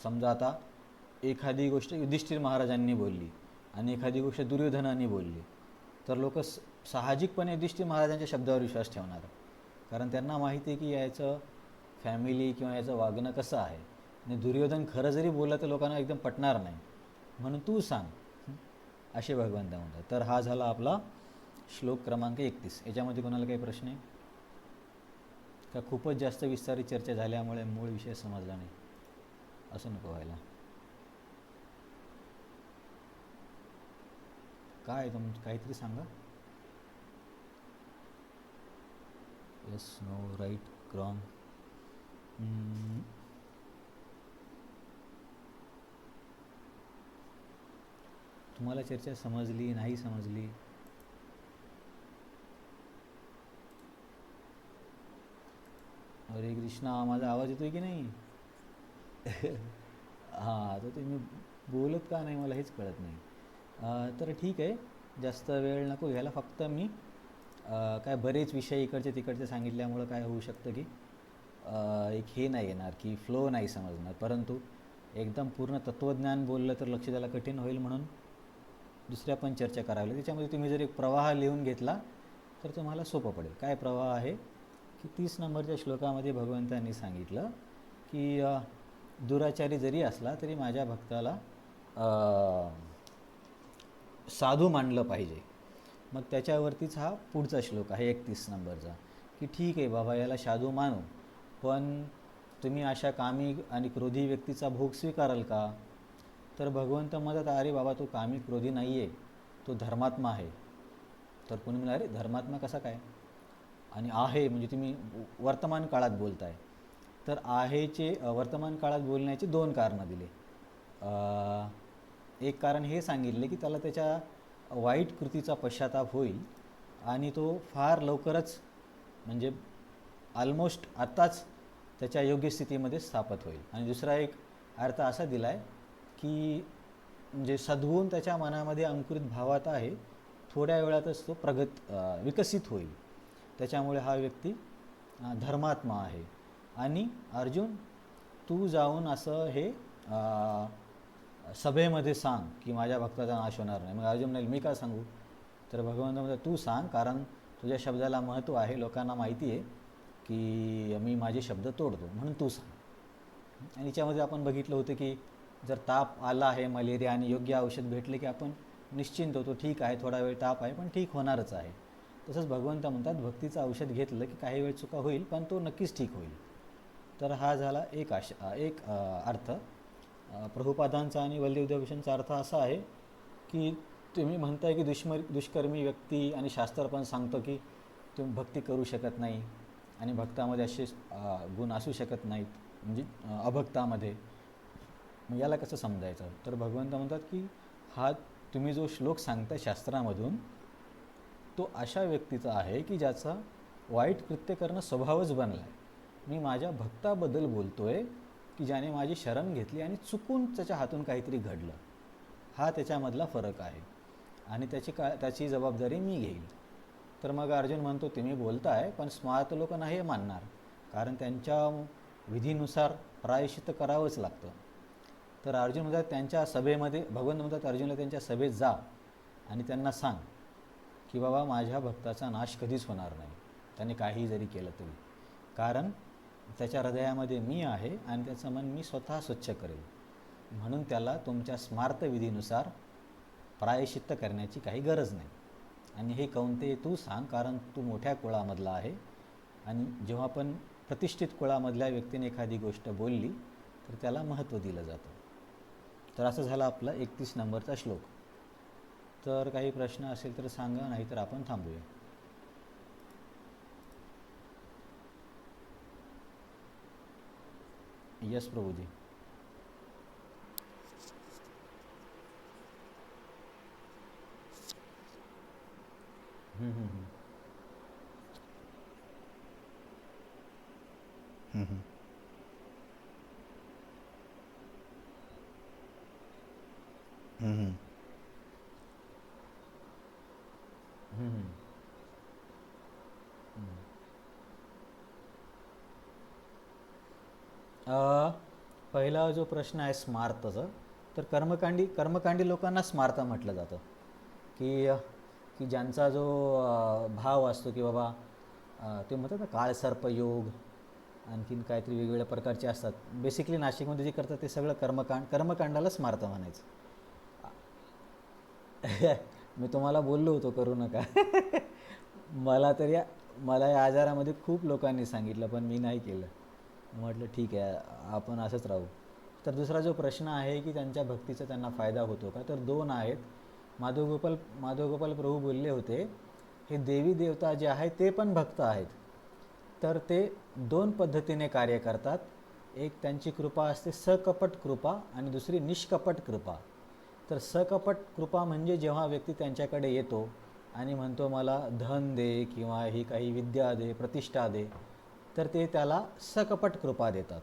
समजा आता एखादी गोष्ट युधिष्ठिर महाराजांनी बोलली आणि एखादी गोष्ट दुर्योधनाने बोलली तर लोक साहजिकपणे युधिष्ठिर महाराजांच्या शब्दावर विश्वास ठेवणार, कारण त्यांना माहिती आहे की याचं फॅमिली किंवा याचं वागणं कसं आहे. आणि दुर्योधन खरं जरी बोललं तर लोकांना एकदम पटणार नाही, म्हणून तू सांग असे भगवंत म्हणतात. तर हा झाला आपला श्लोक क्रमांक 31. याच्यामध्ये कोणाला काही प्रश्न आहे का? खूपच जास्त विस्तारित चर्चा झाल्यामुळे मूळ विषय समजला नाही असं नको व्हायला. काय काहीतरी सांगा. Yes, no, right, wrong. तुम्हाला चर्चा समजली नाही समजली? हरे कृष्णा, माझा आवाज येतोय की नाही? हां, तर तुम्ही बोलत का नाही मला हेच कळत नाही. तर ठीक आहे, जास्त वेळ नको घ्यायला. फक्त मी काय बरेच विषय इकडचे तिकडचे सांगितल्यामुळं काय होऊ शकतं की एक हे नाही येणार की फ्लो नाही समजणार. परंतु एकदम पूर्ण तत्त्वज्ञान बोललं तर लक्ष द्यायला कठीण होईल, म्हणून दुसऱ्या पण चर्चा करावी लागेल. त्याच्यामध्ये तुम्ही जर एक प्रवाह लिहून घेतला तर तुम्हाला सोपं पडेल. काय प्रवाह आहे की 30 नंबरच्या श्लोकामध्ये भगवंतांनी सांगितलं की दुराचारी जरी असला तरी माझ्या भक्ताला साधू मानलं पाहिजे. मग त्याच्यावरतीच हा पुढचा श्लोक आहे 31 नंबरचा की ठीक आहे बाबा, याला साधू मानू, पण तुम्ही अशा कामी आणि क्रोधी व्यक्तीचा भोग स्वीकाराल का? तर भगवंत म्हणतात, अरे बाबा, तो कामी क्रोधी नाही आहे, तो धर्मात्मा आहे. तर कोणी म्हणा, अरे धर्मात्मा कसा काय? आणि आहे म्हणजे तुम्ही वर्तमान काळात बोलताय. तर आहेचे वर्तमान काळात बोलण्याची 2 कारणं दिली. एक कारण हे सांगितले की त्याला त्याच्या वाईट कृतीचा पश्चाताप होईल आणि तो फार लवकरच म्हणजे ऑलमोस्ट आत्ताच त्याच्या योग्य स्थितीमध्ये स्थापित होईल. आणि दुसरा एक अर्थ असा दिला आहे की म्हणजे सद्गुण त्याच्या मनामध्ये अंकुरित भावात आहे, थोड्या वेळातच तो विकसित होईल. त्याच्यामुळे हा व्यक्ती धर्मात्मा आहे. आणि अर्जुन, तू जाऊन असं हे सभेमध्ये सांग की माझ्या भक्ताचा नाश होणार नाही. मग अर्जुन म्हणेल, मी का सांगू? तर भगवंत म्हणतात, तू सांग, कारण तुझ्या शब्दाला महत्त्व आहे, लोकांना माहिती आहे की मी माझे शब्द तोडतो, म्हणून तू सांग. आणि याच्यामध्ये आपण बघितलं होतं की जर ताप आला आहे, मलेरिया, आणि योग्य औषध भेटले की आपण निश्चिंत होतो, ठीक आहे थोडा वेळ ताप आहे पण ठीक होणारच आहे. तसंच भगवंत म्हणतात, भक्तीचं औषध घेतलं की काही वेळ चुका होईल पण तो नक्कीच ठीक होईल. तर हा झाला एक अर्थ. प्रभुपादांचा आणि वल्लीदेवभूषणचा अर्थ असा आहे की तुम्ही म्हणताय की दुष्कर्मी व्यक्ती आणि शास्त्र पण सांगतो की तुम्ही भक्ती करू शकत नाही आणि भक्तामध्ये असे गुण असू शकत नाहीत, म्हणजे अभक्तामध्ये. मग याला कसं समजायचं? तर भगवंत म्हणतात की हा तुम्ही जो श्लोक सांगता शास्त्रामधून तो अशा व्यक्तीचा आहे की ज्याचा वाईट कृत्य करणं स्वभावच बनला आहे. मी माझ्या भक्ताबद्दल बोलतोय की ज्याने माझी शरण घेतली आणि चुकून त्याच्या हातून काहीतरी घडलं. हा त्याच्यामधला फरक आहे आणि त्याची जबाबदारी मी घेईल. तर मग अर्जुन म्हणतो, तुम्ही बोलताय पण स्मार्त लोक नाही मानणार, कारण त्यांच्या विधीनुसार प्रायश्चित्त करावंच लागतं. तर अर्जुन म्हणतात त्यांच्या सभेमध्ये, भगवंत म्हणतात अर्जुनला त्यांच्या सभेत जा आणि त्यांना सांग की बाबा माझ्या भक्ताचा नाश कधीच होणार नाही, त्याने काही जरी केलं तरी, कारण त्याच्या हृदयामध्ये मी आहे आणि त्याचं मन मी स्वतः स्वच्छ करेल. म्हणून त्याला तुमच्या स्मार्त विधीनुसार प्रायश्चित्त करण्याची काही गरज नाही. आणि हे कौंतेय तू सांग, कारण तू मोठ्या कुळामधला आहे आणि जेव्हा पण प्रतिष्ठित कुळामधल्या व्यक्तीने एखादी गोष्ट बोलली तर त्याला महत्त्व दिलं जातं. तर असं झालं आपला 31 नंबरचा श्लोक. तर काही प्रश्न असेल तर सांगा, नाहीतर आपण थांबूया. यस प्रभूजी. हम्म, हम्म, हम्म. हम्म, हम्म. हम्म, हम्म. हम्म. पहिला जो प्रश्न आहे स्मार्तचं, तर कर्मकांडी लोकांना स्मार्त म्हटलं जातं. की की ज्यांचा जो भाव असतो की बाबा ते म्हणतात ना काळसर्पयोग, आणखीन काहीतरी वेगवेगळ्या प्रकारचे असतात. बेसिकली नाशिकमध्ये जे करतात ते सगळं कर्मकांडाला स्मार्त म्हणायचं. मी तुम्हाला बोललो होतो करू नका. मला तर मला या आजारामध्ये खूप लोकांनी सांगितलं पण मी नाही केलं. म्हटलं ठीक आहे, आपण असंच राहू. तर दुसरा जो प्रश्न आहे की त्यांच्या भक्तीचा त्यांना फायदा होतो का, तर दोन आहेत. माधवगोपाल प्रभू बोलले होते, हे देवी देवता जे आहेत ते पण भक्त आहेत. तर ते दोन पद्धतीने कार्य करतात. एक त्यांची कृपा असते सकपट कृपा आणि दुसरी निष्कपट कृपा. तर सकपट कृपा म्हणजे जेव्हा व्यक्ती त्यांच्याकडे येतो आणि म्हणतो मला धन दे किंवा ही काही विद्या दे, प्रतिष्ठा दे, तर ते त्याला सकपट कृपा देतात.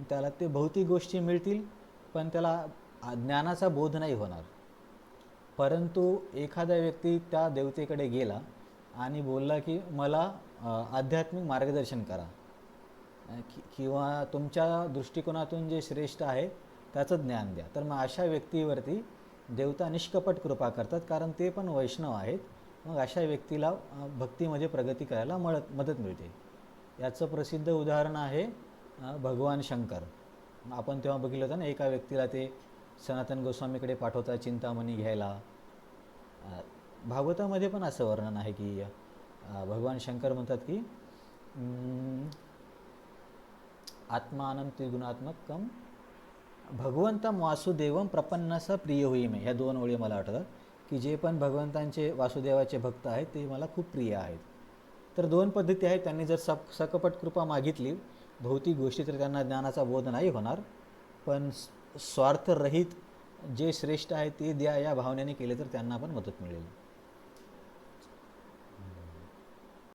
त्याला ते भौतिक गोष्टी मिळतील पण त्याला ज्ञानाचा बोध नाही होणार. परंतु एखादा व्यक्ती त्या देवतेकडे गेला आणि बोलला की मला आध्यात्मिक मार्गदर्शन करा, किंवा तुमच्या दृष्टिकोनातून जे श्रेष्ठ आहे त्याचं ज्ञान द्या, तर मग अशा व्यक्तीवरती देवता निष्कपट कृपा करतात, कारण ते पण वैष्णव आहेत. मग अशा व्यक्तीला भक्तीमध्ये प्रगती करायला मदत मिळते. याचं प्रसिद्ध उदाहरण आहे भगवान शंकर. आपण तेव्हा बघितलं होतं ना, एका व्यक्तीला ते सनातन गोस्वामीकडे पाठवतात चिंतामणी घ्यायला. भागवतामध्ये पण असं वर्णन आहे की भगवान शंकर म्हणतात की आत्मानं त्रिगुणात्मकम भगवंतम वासुदेवम प्रपन्नस प्रिय होई मे. ह्या दोन ओळी मला आठवतात की जे पण भगवंतांचे वासुदेवाचे भक्त आहेत ते मला खूप प्रिय आहेत. तर दोन पद्धती आहेत. त्यांनी जर सकपट कृपा मागितली भौतिक गोष्टी, तर त्यांना ज्ञानाचा बोध नाही होणार. पण स्वार्थरहित जे श्रेष्ठ आहे ते द्या या भावनेने केले तर त्यांना पण मदत मिळेल.